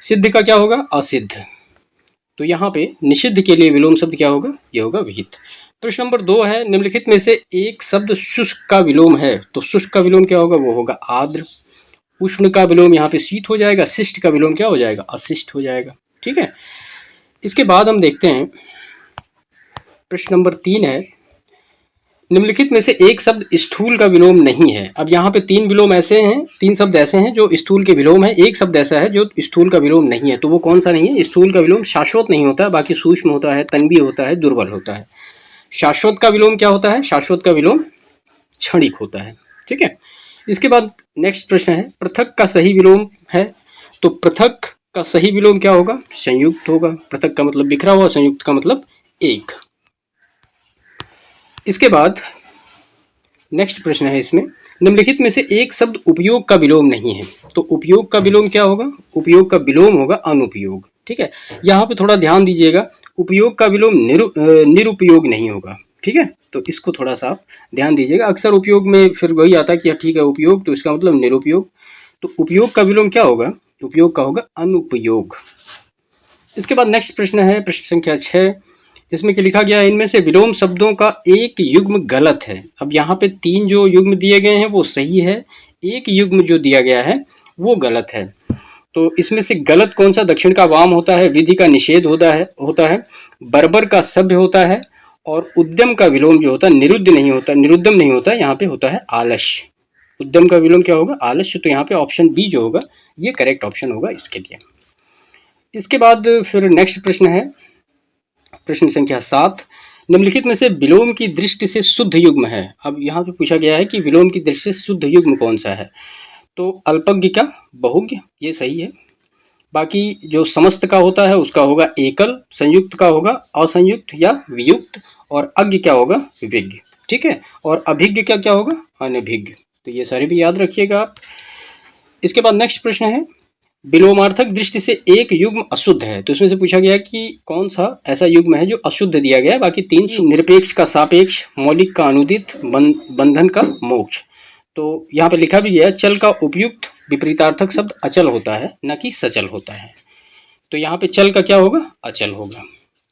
सिद्ध का क्या होगा, असिद्ध। तो यहाँ पे निषिद्ध के लिए विलोम शब्द क्या होगा, ये होगा विहित। प्रश्न नंबर 2 है, निम्नलिखित में से एक शब्द शुष्क का विलोम है, तो शुष्क का विलोम क्या होगा, वो होगा आर्द्र। उष्ण का विलोम यहाँ पे शीत हो जाएगा। शिष्ट का विलोम क्या हो जाएगा, अशिष्ट हो जाएगा, ठीक है। इसके बाद हम देखते हैं प्रश्न नंबर 3 है, निम्नलिखित में से एक शब्द स्थूल का विलोम नहीं है। अब यहाँ पे 3 विलोम ऐसे हैं, 3 शब्द ऐसे हैं जो स्थूल के विलोम है, एक शब्द ऐसा है जो स्थूल का विलोम नहीं है, तो वो कौन सा नहीं है। स्थूल का विलोम शाश्वत नहीं होता है, बाकी सूक्ष्म होता है, तन्वी होता है, दुर्बल होता है। शाश्वत का विलोम क्या होता है, शाश्वत का विलोम क्षणिक होता है, ठीक है। इसके बाद नेक्स्ट प्रश्न है, पृथक का सही विलोम है, तो पृथक का सही विलोम क्या होगा, संयुक्त होगा। पृथक का मतलब बिखरा हुआ, संयुक्त का मतलब एक। इसके बाद नेक्स्ट प्रश्न है इसमें, निम्नलिखित में से एक शब्द उपयोग का विलोम नहीं है, तो उपयोग का विलोम क्या होगा, उपयोग का विलोम होगा अनुपयोग, ठीक है। यहाँ पे थोड़ा ध्यान दीजिएगा, उपयोग का विलोम निरुपयोग नहीं होगा, ठीक है। तो इसको थोड़ा सा आप ध्यान दीजिएगा। अक्सर उपयोग में फिर वही आता है कि ठीक है उपयोग, तो इसका मतलब निरुपयोग। तो उपयोग का विलोम क्या होगा, उपयोग का होगा अनुपयोग, इसके बाद नेक्स्ट प्रश्न है प्रश्न संख्या 6, जिसमें कि लिखा गया है इनमें से विलोम शब्दों का एक युग्म गलत है। अब यहाँ पे 3 जो युग्म दिए गए हैं वो सही है, एक युग्म जो दिया गया है वो गलत है। तो इसमें से गलत कौन सा? दक्षिण का वाम होता है, विधि का निषेध होता है, बर्बर का सभ्य होता है, और उद्यम का विलोम जो होता है निरुद्यम नहीं होता, यहाँ पे होता है आलस्य। उद्यम का विलोम क्या होगा? आलस्य। तो यहाँ पे ऑप्शन बी जो होगा ये करेक्ट ऑप्शन होगा इसके लिए। इसके बाद फिर नेक्स्ट प्रश्न है प्रश्न संख्या 7, निम्नलिखित में से विलोम की दृष्टि से शुद्ध युग्म है। अब यहाँ पे पूछा गया है कि विलोम की दृष्टि से शुद्ध युग्म कौन सा है? तो अल्पज्ञ का बहुज्ञ, ये सही है। बाकी जो समस्त का होता है उसका होगा एकल, संयुक्त का होगा असंयुक्त या वियुक्त, और अज्ञ क्या होगा? विज्ञ। ठीक है, और अभिज्ञ क्या क्या होगा? अनभिज्ञ। तो ये सारे भी याद रखिएगा आप। इसके बाद नेक्स्ट प्रश्न है, विलोमार्थक दृष्टि से एक युग्म अशुद्ध है। तो इसमें से पूछा गया कि कौन सा ऐसा युग्म है जो अशुद्ध दिया गया है। बाकी 3 निरपेक्ष का सापेक्ष, मौलिक का अनुदित, बंधन का मोक्ष। तो यहाँ पे लिखा भी गया चल का उपयुक्त विपरीतार्थक शब्द अचल होता है, न कि सचल होता है। तो यहाँ पे चल का क्या होगा? अचल होगा।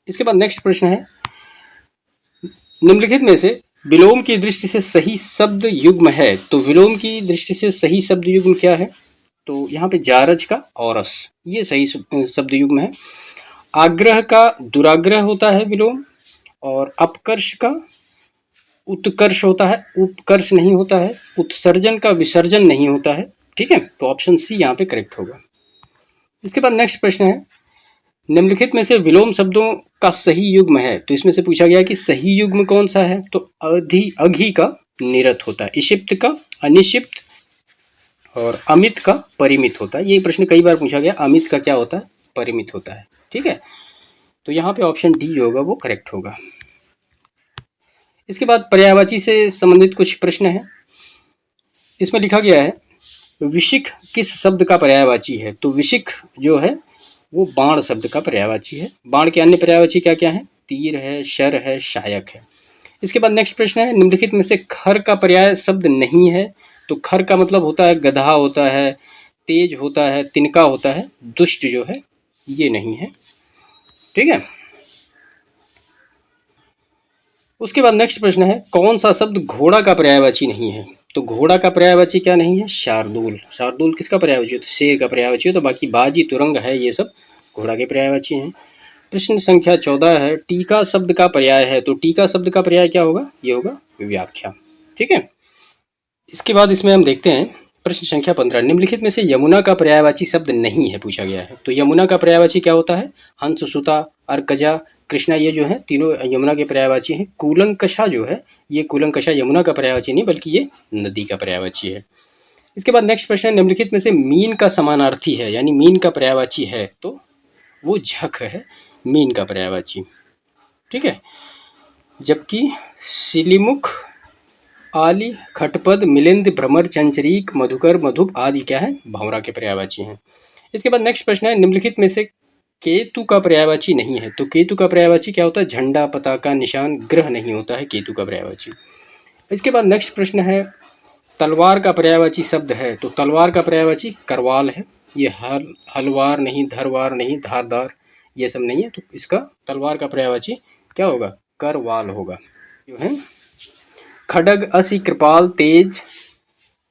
इसके बाद नेक्स्ट प्रश्न है, निम्नलिखित में से विलोम की दृष्टि से सही शब्द युग्म है। तो विलोम की दृष्टि से सही शब्द युग्म क्या है? तो यहाँ पे जारज का औरस, ये सही शब्द युग्म है। आग्रह का दुराग्रह होता है विलोम, और अपकर्ष का उत्कर्ष होता है, उपकर्ष नहीं होता है। उत्सर्जन का विसर्जन नहीं होता है। ठीक है, तो ऑप्शन सी यहाँ पे करेक्ट होगा। इसके बाद नेक्स्ट प्रश्न है, निम्नलिखित में से विलोम शब्दों का सही युग्म है। तो इसमें से पूछा गया कि सही युग्म कौन सा है? तो अघि का निरत होता है, इशिप्त का अनिशिप्त, और अमित का परिमित होता है। ये प्रश्न कई बार पूछा गया, अमित का क्या होता है? परिमित होता है। ठीक है, तो यहाँ पे ऑप्शन डी होगा वो करेक्ट होगा। इसके बाद पर्यायवाची से संबंधित कुछ प्रश्न है। इसमें लिखा गया है विशिख किस शब्द का पर्यायवाची है? तो विशिख जो है वो बाण शब्द का पर्यायवाची है। बाण के अन्य पर्यायवाची क्या क्या है? तीर है, शर है, शायक है। इसके बाद नेक्स्ट प्रश्न है, निम्नलिखित में से खर का पर्याय शब्द नहीं है। तो खर का मतलब होता है गधा होता है, तेज होता है, तिनका होता है, दुष्ट जो है ये नहीं है। ठीक है, उसके बाद नेक्स्ट प्रश्न है, कौन सा शब्द घोड़ा का पर्यायवाची नहीं है? तो घोड़ा का पर्यायवाची क्या नहीं है? शार्दूल। शार्दूल किसका पर्यायवाची है? तो शेर का पर्यायवाची है। तो बाकी बाजी, तुरंग है, ये सब घोड़ा के पर्यायवाची हैं। प्रश्न संख्या 14 है, टीका शब्द का पर्याय है। तो टीका शब्द का पर्याय क्या होगा? ये होगा व्याख्या। ठीक है, इसके बाद इसमें हम देखते हैं प्रश्न संख्या 15, निम्नलिखित में से यमुना का पर्यायवाची शब्द नहीं है पूछा गया है। तो यमुना का पर्यायवाची क्या होता है? हंस, सुता, अर्कजा, कृष्णा, ये जो है तीनों यमुना के पर्यायवाची हैं। कूलंकषा जो है ये कूलंकषा यमुना का पर्यायवाची नहीं बल्कि ये नदी का पर्यायवाची है। इसके बाद नेक्स्ट प्रश्न, निम्नलिखित में से मीन का समानार्थी है, यानी मीन का पर्यायवाची है, तो वो झक है मीन का पर्यायवाची। ठीक है, जबकि सिलिमुख, आली, खटपद, मिलिंद, भ्रमर, चंचरीक, मधुकर, मधुप आदि क्या है? भंवरा के पर्यायवाची हैं। इसके बाद नेक्स्ट प्रश्न है, निम्नलिखित में से केतु का पर्यायवाची नहीं है। तो केतु का पर्यायवाची क्या होता है? झंडा, पताका, निशान, ग्रह नहीं होता है केतु का पर्यायवाची। इसके बाद नेक्स्ट प्रश्न है, तलवार का पर्यायवाची शब्द है। तो तलवार का पर्यायवाची करवाल है। ये हलवार नहीं, धरवार नहीं, धारदार ये सब नहीं है। तो इसका तलवार का पर्यायवाची क्या होगा? करवाल होगा। जो है खड्ग, असी, कृपाल, तेज,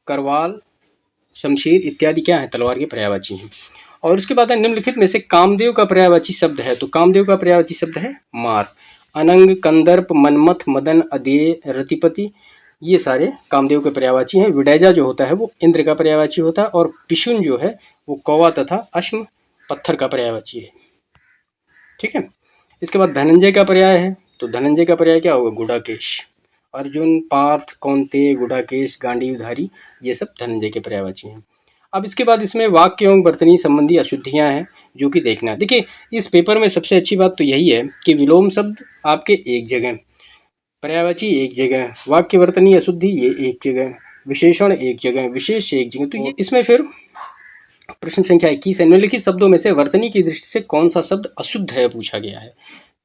करवाल, शमशीर इत्यादि क्या है? तलवार के पर्यायवाची हैं। और उसके बाद निम्नलिखित में से कामदेव का पर्यायवाची शब्द है। तो कामदेव का पर्यायवाची शब्द है मार। अनंग, कंदर्प, मनमथ, मदन, अदेय, रतिपति ये सारे कामदेव के पर्यायवाची हैं। विडैजा जो होता है वो इंद्र का पर्यायवाची होता है, और पिशुन जो है वो कौवा तथा अश्म पत्थर का पर्यायवाची है। ठीक है, इसके बाद धनंजय का पर्याय है। तो धनंजय का पर्याय क्या होगा? गुडाकेश। अर्जुन, पार्थ, कौंतेय, गुडाकेश, गांडीवधारी ये सब धनंजय के पर्यायवाची हैं। अब इसके बाद इसमें वाक्य एवं वर्तनी संबंधी अशुद्धियां हैं जो कि देखना है। देखिए इस पेपर में सबसे अच्छी बात तो यही है कि विलोम शब्द आपके एक जगह, पर्यायवाची एक जगह, वाक्य वर्तनी अशुद्धि ये एक जगह, विशेषण एक जगह, विशेष एक जगह। तो ये इसमें फिर प्रश्न संख्या 21 है, निम्नलिखित शब्दों में से वर्तनी की दृष्टि से कौन सा शब्द अशुद्ध है पूछा गया है।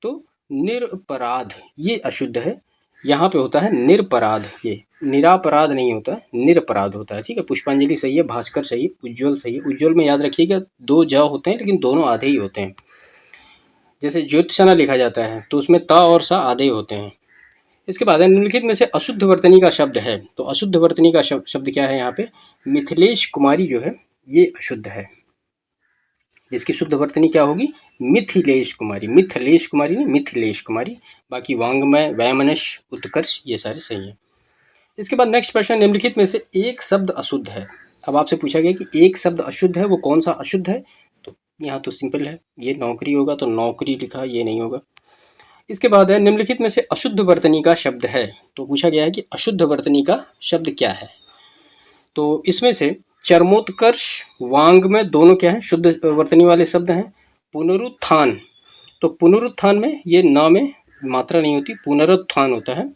तो निरपराध ये अशुद्ध है। यहाँ पे होता है निरपराध, ये निरापराध नहीं होता है, निरपराध होता है। ठीक है, पुष्पांजलि सही है, भास्कर सही है, उज्ज्वल सही है। उज्ज्वल में याद रखिएगा 2 ज होते हैं लेकिन दोनों आधे ही होते हैं। जैसे ज्योतिषाना लिखा जाता है तो उसमें ता और सा आधे होते हैं। इसके बाद है निम्नलिखित में से अशुद्ध वर्तनी का शब्द है, तो अशुद्ध वर्तनी का शब्द क्या है यहाँ पे, मिथिलेश कुमारी जो है ये अशुद्ध है, जिसकी शुद्ध वर्तनी क्या होगी, मिथिलेश कुमारी, मिथिलेश कुमारी नहीं मिथिलेश कुमारी। बाकी वांग्मय, वैमनश, उत्कर्ष ये सारे सही है। इसके बाद नेक्स्ट प्रश्न, निम्नलिखित में से एक शब्द अशुद्ध है। अब आपसे पूछा गया कि एक शब्द अशुद्ध है, वो कौन सा अशुद्ध है, तो यहाँ तो सिंपल है, ये नौकरी होगा तो नौकरी लिखा, ये नहीं होगा। इसके बाद है निम्नलिखित में से अशुद्ध वर्तनी का शब्द है, तो पूछा गया है कि अशुद्ध वर्तनी का शब्द क्या है। तो इसमें से चरमोत्कर्ष, वांग्मय दोनों क्या है, शुद्ध वर्तनी वाले शब्द हैं। पुनरुत्थान, तो पुनरुत्थान में ये न में मात्रा नहीं होती, पुनरुत्थान होता है।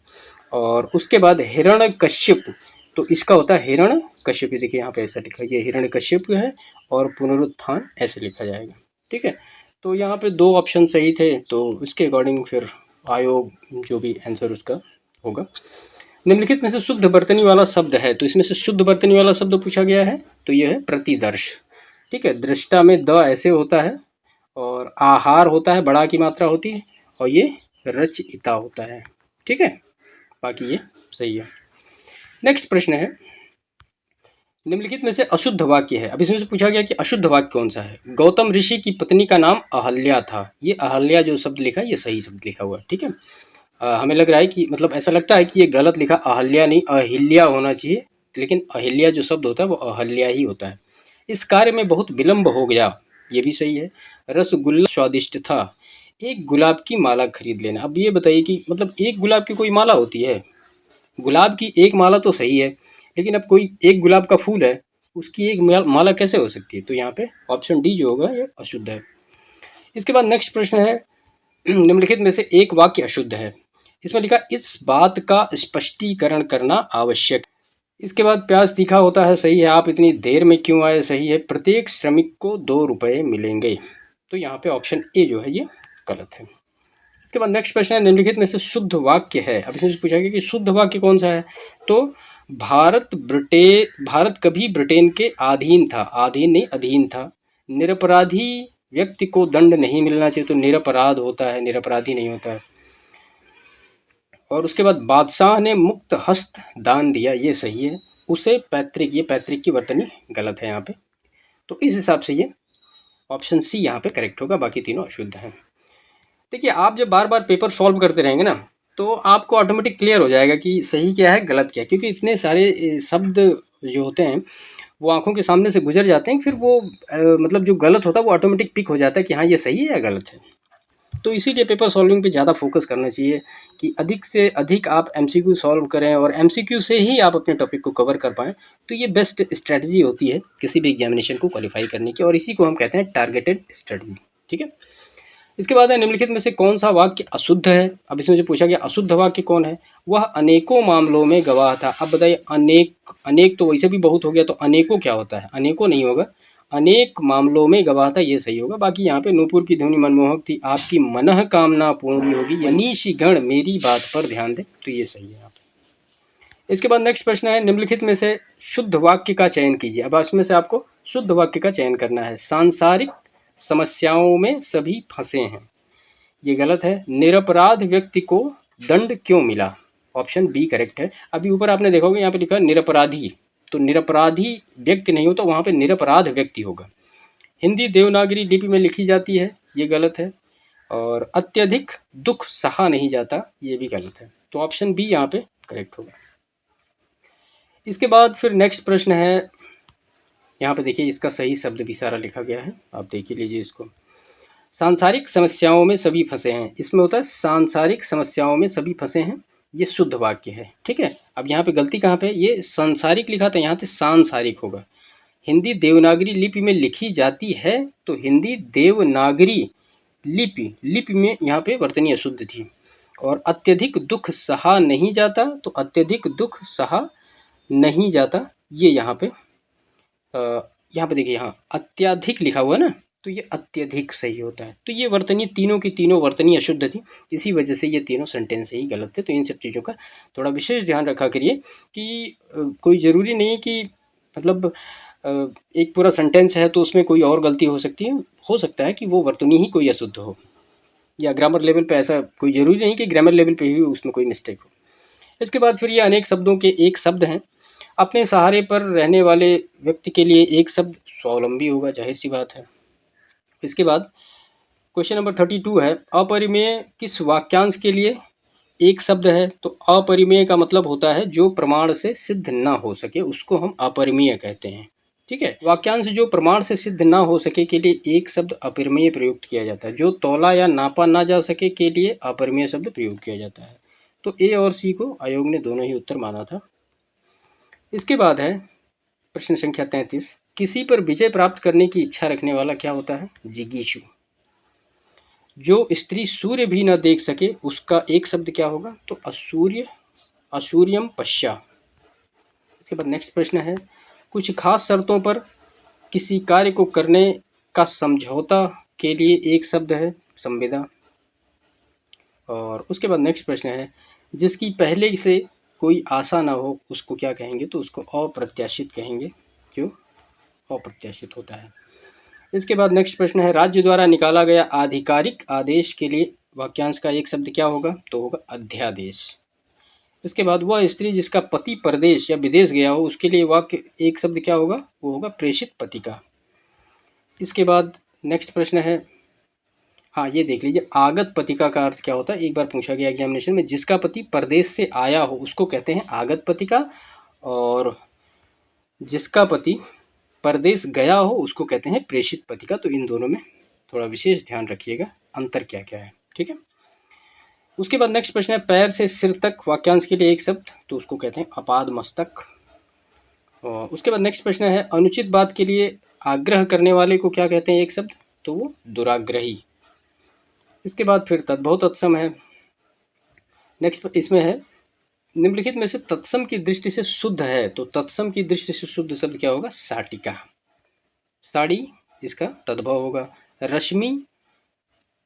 और उसके बाद हिरण्यकश्यप, तो इसका होता है हिरण कश्यप, देखिए यहाँ पे ऐसा लिखा है, ये हिरण्यकश्यप है और पुनरुत्थान ऐसे लिखा जाएगा। ठीक है, तो यहाँ पे दो ऑप्शन सही थे, तो इसके अकॉर्डिंग फिर आयोग जो भी आंसर उसका होगा। निम्नलिखित में से शुद्ध वर्तनी वाला शब्द है, तो इसमें से शुद्ध वर्तनी वाला शब्द पूछा गया है, तो यह है प्रतिदर्श। ठीक है, दृष्टा में द ऐसे होता है और आहार होता है, बड़ा की मात्रा होती है, और ये रचयिता होता है। ठीक है, बाकी ये सही है। नेक्स्ट प्रश्न है, निम्नलिखित में से अशुद्ध वाक्य है। अब इसमें से पूछा गया कि अशुद्ध वाक्य कौन सा है। गौतम ऋषि की पत्नी का नाम अहल्या था, ये अहल्या जो शब्द लिखा है ये सही शब्द लिखा हुआ है। ठीक है, हमें लग रहा है कि मतलब ऐसा लगता है कि ये गलत लिखा, अहल्या नहीं अहिल्या होना चाहिए, लेकिन अहिल्या जो शब्द होता है वो अहल्या ही होता है। इस कार्य में बहुत विलंब हो गया, ये भी सही है। रसगुल्ला स्वादिष्ट था, एक गुलाब की माला खरीद लेना। अब ये बताइए कि मतलब एक गुलाब की कोई माला होती है, गुलाब की एक माला तो सही है, लेकिन अब कोई एक गुलाब का फूल है उसकी एक माला कैसे हो सकती है, तो यहाँ पे ऑप्शन डी जो होगा ये अशुद्ध है। इसके बाद नेक्स्ट प्रश्न है, निम्नलिखित में से एक वाक्य अशुद्ध है। इसमें लिखा इस बात का स्पष्टीकरण करना आवश्यक। इसके बाद प्याज तीखा होता है, सही है। आप इतनी देर में क्यों आए, सही है। प्रत्येक श्रमिक को 2 रुपये मिलेंगे, तो यहाँ पे ऑप्शन ए जो है ये गलत है। इसके बाद नेक्स्ट प्रश्न है, निम्नलिखित में से शुद्ध वाक्य है। अब इसमें पूछा गया कि शुद्ध वाक्य कौन सा है, तो भारत कभी ब्रिटेन के अधीन था, अधीन नहीं अधीन था। निरपराधी व्यक्ति को दंड नहीं मिलना चाहिए, तो निरपराध होता है, निरपराधी नहीं होता है। और उसके बाद बादशाह ने मुक्त हस्त दान दिया, ये सही है। उसे पैतृक, ये पैतृक की वर्तनी गलत है यहाँ पे, तो इस हिसाब से ये ऑप्शन सी यहाँ पे करेक्ट होगा, बाकी तीनों अशुद्ध हैं। देखिए आप जब बार बार पेपर सॉल्व करते रहेंगे ना, तो आपको ऑटोमेटिक क्लियर हो जाएगा कि सही क्या है गलत क्या है, क्योंकि इतने सारे शब्द जो होते हैं वो आंखों के सामने से गुजर जाते हैं, फिर वो मतलब जो गलत होता है वो ऑटोमेटिक पिक हो जाता है कि हाँ ये सही है या गलत है। तो इसीलिए पेपर सॉल्विंग पे ज़्यादा फोकस करना चाहिए कि अधिक से अधिक आप एमसीक्यू सॉल्व करें और एमसीक्यू से ही आप अपने टॉपिक को कवर कर पाएँ, तो ये बेस्ट स्ट्रैटेजी होती है किसी भी एग्जामिनेशन को क्वालिफाई करने की, और इसी को हम कहते हैं टारगेटेड स्टडी। ठीक है, इसके बाद है निम्नलिखित में से कौन सा वाक्य अशुद्ध है। अब इसमें जो पूछा गया अशुद्ध वाक्य कौन है, वह अनेकों मामलों में गवाह था। अब बताइए अनेक तो वैसे भी बहुत हो गया, तो अनेकों क्या होता है, अनेकों नहीं होगा, अनेक मामलों में गवाह था, ये सही होगा। बाकी यहाँ पे नूपुर की ध्वनि मनमोहक थी, आपकी मनः कामना पूर्ण होगी, मनीषीगण मेरी बात पर ध्यान दे, तो ये सही है यहाँ पे। इसके बाद नेक्स्ट प्रश्न है, निम्नलिखित में से शुद्ध वाक्य का चयन कीजिए। अब इसमें से आपको शुद्ध वाक्य का चयन करना है। सांसारिक समस्याओं में सभी फंसे हैं, ये गलत है। निरपराध व्यक्ति को दंड क्यों मिला, ऑप्शन बी करेक्ट है। अभी ऊपर आपने देखा होगा यहाँ पे लिखा है निरपराधी, तो निरपराधी व्यक्ति नहीं होता, वहाँ पे निरपराध व्यक्ति होगा। हिंदी देवनागरी लिपि में लिखी जाती है, ये गलत है। और अत्यधिक दुख सहा नहीं जाता, ये भी गलत है, तो ऑप्शन बी यहाँ पे करेक्ट होगा। इसके बाद फिर नेक्स्ट प्रश्न है, यहाँ पे देखिए इसका सही शब्द भी सारा लिखा गया है, आप देख लीजिए इसको। सांसारिक समस्याओं में सभी फंसे हैं, इसमें होता है सांसारिक समस्याओं में सभी फंसे हैं, ये शुद्ध वाक्य है। ठीक है, अब यहाँ पे गलती कहाँ पे, ये सांसारिक लिखा था, यहाँ पे सांसारिक होगा। हिंदी देवनागरी लिपि में लिखी जाती है, तो हिंदी देवनागरी लिपि में यहाँ पे वर्तनी अशुद्ध थी। और अत्यधिक दुख सहा नहीं जाता, तो अत्यधिक दुख सहा नहीं जाता, ये यहाँ पे देखिए यहाँ अत्यधिक लिखा हुआ है ना, तो ये अत्यधिक सही होता है। तो ये वर्तनी तीनों की तीनों वर्तनी अशुद्ध थी, इसी वजह से ये तीनों सेंटेंस ही गलत थे। तो इन सब चीज़ों का थोड़ा विशेष ध्यान रखा करिए कि कोई ज़रूरी नहीं कि मतलब एक पूरा सेंटेंस है तो उसमें कोई और गलती हो सकती है, हो सकता है कि वो वर्तनी ही कोई अशुद्ध हो। या ग्रामर लेवल पे, ऐसा कोई ज़रूरी नहीं कि ग्रामर लेवल पे ही उसमें कोई मिस्टेक हो। इसके बाद फिर ये अनेक शब्दों के एक शब्द हैं। अपने सहारे पर रहने वाले व्यक्ति के लिए एक शब्द स्वावलंबी होगा, जाहिर सी बात है। इसके बाद क्वेश्चन नंबर 32 है, अपरिमेय किस वाक्यांश के लिए एक शब्द है? तो अपरिमेय का मतलब होता है जो प्रमाण से सिद्ध ना हो सके, उसको हम अपरिमेय कहते हैं। ठीक है, वाक्यांश जो प्रमाण से सिद्ध ना हो सके के लिए एक शब्द अपरिमेय प्रयुक्त किया जाता है। जो तौला या नापा ना जा सके के लिए अपरिमेय शब्द प्रयोग किया जाता है। तो ए और सी को आयोग ने दोनों ही उत्तर माना था। इसके बाद है प्रश्न संख्या 33, किसी पर विजय प्राप्त करने की इच्छा रखने वाला क्या होता है? जिगीषु। जो स्त्री सूर्य भी न देख सके उसका एक शब्द क्या होगा? तो असूर्य, असूर्यम पश्या। इसके बाद नेक्स्ट प्रश्न है, कुछ खास शर्तों पर किसी कार्य को करने का समझौता के लिए एक शब्द है संविदा। और उसके बाद नेक्स्ट प्रश्न है, जिसकी पहले से कोई आशा ना हो उसको क्या कहेंगे? तो उसको अप्रत्याशित कहेंगे, जो अप्रत्याशित होता है। इसके बाद नेक्स्ट प्रश्न है, राज्य द्वारा निकाला गया आधिकारिक आदेश के लिए वाक्यांश का एक शब्द क्या होगा? तो होगा अध्यादेश। इसके बाद वह स्त्री जिसका पति परदेश या विदेश गया हो उसके लिए वाक्य एक शब्द क्या होगा? वो होगा प्रेषित पति का। इसके बाद नेक्स्ट प्रश्न है, हाँ ये देख लीजिए, आगत पतिका का अर्थ क्या होता है? एक बार पूछा गया एग्जामिनेशन में, जिसका पति परदेश से आया हो उसको कहते हैं आगत पतिका, और जिसका पति परदेश गया हो उसको कहते हैं प्रेषित पतिका। तो इन दोनों में थोड़ा विशेष ध्यान रखिएगा, अंतर क्या क्या है। ठीक है, उसके बाद नेक्स्ट प्रश्न है, पैर से सिर तक वाक्यांश के लिए एक शब्द, तो उसको कहते हैं अपाद मस्तक। और उसके बाद नेक्स्ट प्रश्न है, अनुचित बात के लिए आग्रह करने वाले को क्या कहते हैं एक शब्द? तो वो दुराग्रही। इसके बाद फिर तद्भव तत्सम है। नेक्स्ट इसमें है, निम्नलिखित में से तत्सम की दृष्टि से शुद्ध है, तो तत्सम की दृष्टि से शुद्ध शब्द क्या होगा? साटिका। साड़ी इसका तद्भव होगा। रश्मि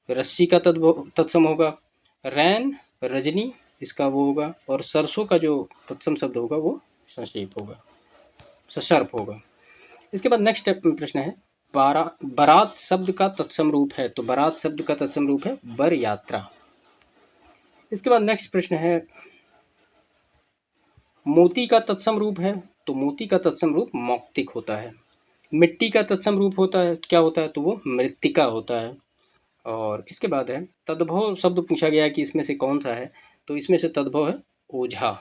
रस्सी का तद्भव तत्सम होगा। रैन रजनी इसका वो होगा। और सरसों का जो तत्सम शब्द होगा वो सशर्प होगा, सशर्प होगा। इसके बाद नेक्स्ट प्रश्न है, बारात शब्द का तत्सम रूप है, तो बारात शब्द का तत्सम रूप है बर यात्रा। इसके बाद नेक्स्ट प्रश्न है, मोती का तत्सम रूप है, तो मोती का तत्सम रूप मौक्तिक होता है। मिट्टी का तत्सम रूप होता है क्या होता है? तो वो मृत्तिका होता है। और इसके बाद है, तद्भव शब्द पूछा गया है कि इसमें से कौन सा है, तो इसमें से तद्भव है ओझा।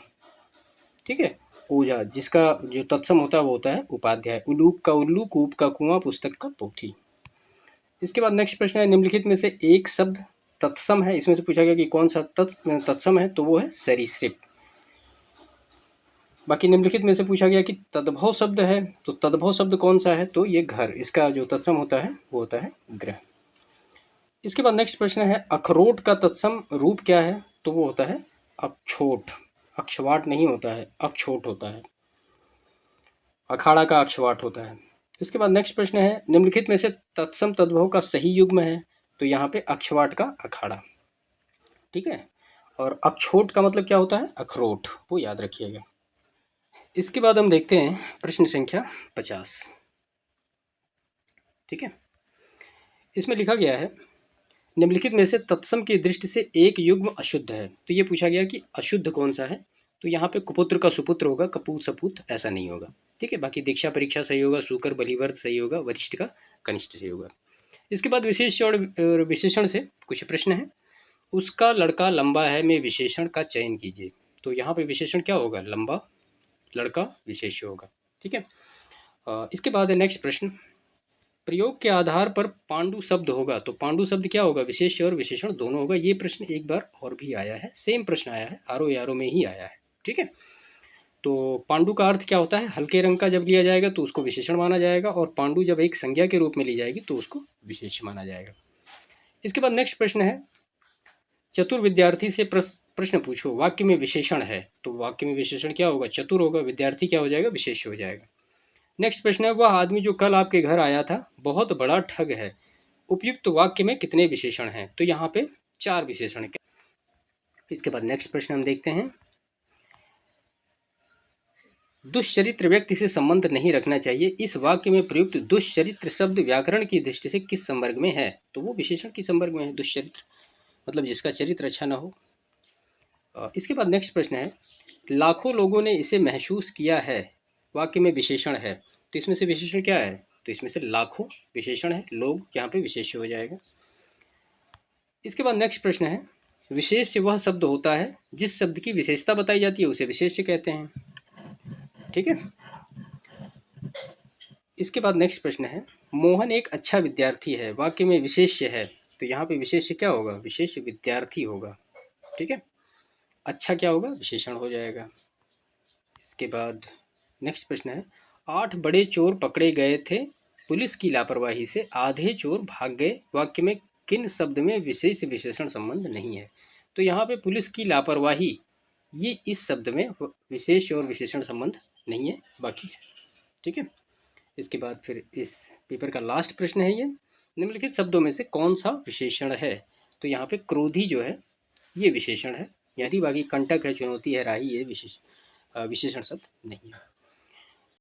ठीक है, ओझा, जिसका जो तत्सम होता है वो होता है उपाध्याय। उल्लूक का उल्लू, कूप का कुआं, पुस्तक का पोथी। इसके बाद नेक्स्ट प्रश्न है, निम्नलिखित में से एक शब्द तत्सम है, इसमें से पूछा गया कि कौन सा तत्सम है, तो वो है सरीसृप। बाकी निम्नलिखित में से पूछा गया कि तद्भव शब्द है, तो तद्भव शब्द कौन सा है? तो ये घर, इसका जो तत्सम होता है वो होता है ग्रह। इसके बाद नेक्स्ट प्रश्न है, अखरोट का तत्सम रूप क्या है? तो वो होता है अक्षोट। अक्षवाट नहीं होता है, अक्षोट होता है। अखाड़ा का अक्षवाट होता है। इसके बाद नेक्स्ट प्रश्न है, निम्नलिखित में से तत्सम तद्भव का सही युग्म है, तो यहाँ पे अक्षवाट का अखाड़ा। ठीक है, और अक्षोट का मतलब क्या होता है? अखरोट, वो याद रखिएगा। इसके बाद हम देखते हैं प्रश्न संख्या 50। ठीक है, इसमें लिखा गया है, निम्नलिखित में से तत्सम की दृष्टि से एक युग्म अशुद्ध है। तो ये पूछा गया कि अशुद्ध कौन सा है, तो यहाँ पे कुपुत्र का सुपुत्र होगा, कपूत सपूत ऐसा नहीं होगा। ठीक है, बाकी दीक्षा परीक्षा सही होगा, सूकर बलिवर्त सही होगा, वरिष्ठ का कनिष्ठ सही होगा। इसके बाद विशेष और विशेषण से कुछ प्रश्न है, उसका लड़का लंबा है में विशेषण का चयन कीजिए। तो यहाँ पे विशेषण क्या होगा? लंबा लड़का विशेष्य होगा। ठीक है, इसके बाद है नेक्स्ट प्रश्न, प्रयोग के आधार पर पांडु शब्द होगा, तो पांडु शब्द क्या होगा? विशेष्य और विशेषण दोनों होगा। ये प्रश्न एक बार और भी आया है, सेम प्रश्न आया है, आरो यारो में ही आया है। ठीक है, तो पांडु का अर्थ क्या होता है? हल्के रंग का जब लिया जाएगा तो उसको विशेषण माना जाएगा, और पांडु जब एक संज्ञा के रूप में ली जाएगी तो उसको विशेष्य माना जाएगा। इसके बाद नेक्स्ट प्रश्न है, चतुर विद्यार्थी से प्रश्न पूछो, वाक्य में विशेषण है, तो वाक्य में विशेषण क्या होगा? चतुर होगा, विद्यार्थी क्या हो जाएगा? विशेष्य हो जाएगा। नेक्स्ट प्रश्न है, वह आदमी जो कल आपके घर आया था बहुत बड़ा ठग है, उपयुक्त वाक्य में कितने विशेषण हैं? तो यहाँ पे 4 विशेषण है। इसके बाद नेक्स्ट प्रश्न हम देखते हैं, दुष्चरित्र व्यक्ति से संबंध नहीं रखना चाहिए, इस वाक्य में प्रयुक्त दुष्चरित्र शब्द व्याकरण की दृष्टि से किस संवर्ग में है? तो वो विशेषण किस संवर्ग में है? दुष्चरित्र। मतलब जिसका चरित्र अच्छा ना हो। इसके बाद नेक्स्ट प्रश्न है, लाखों लोगों ने इसे महसूस किया है, वाक्य में विशेषण है, तो इसमें से विशेषण क्या है? तो इसमें से लाखों विशेषण है, लोग यहाँ पे विशेष्य हो जाएगा। इसके बाद नेक्स्ट प्रश्न है, विशेष्य वह शब्द होता है जिस शब्द की विशेषता बताई जाती है उसे विशेष्य कहते हैं। ठीक है। इसके बाद नेक्स्ट प्रश्न है, मोहन एक अच्छा विद्यार्थी है, वाक्य में विशेष्य है, तो यहाँ पे विशेष्य क्या होगा? विशेष्य विद्यार्थी होगा। ठीक है। अच्छा क्या होगा? विशेषण हो जाएगा। इसके बाद नेक्स्ट प्रश्न है, 8 बड़े चोर पकड़े गए थे, पुलिस की लापरवाही से आधे चोर भाग गए, वाक्य में किन शब्द में विशेष विशेषण संबंध नहीं है? तो यहाँ पे पुलिस की लापरवाही, ये इस शब्द में विशेष और विशेषण संबंध नहीं है, बाकी है। ठीक है। इसके बाद फिर इस पेपर का लास्ट प्रश्न है, ये निम्नलिखित शब्दों में से कौन सा विशेषण है? तो यहाँ पे क्रोधी जो है ये विशेषण है, यदि बाकी कंटक है, चुनौती है, राही, ये विशेषण शब्द नहीं है।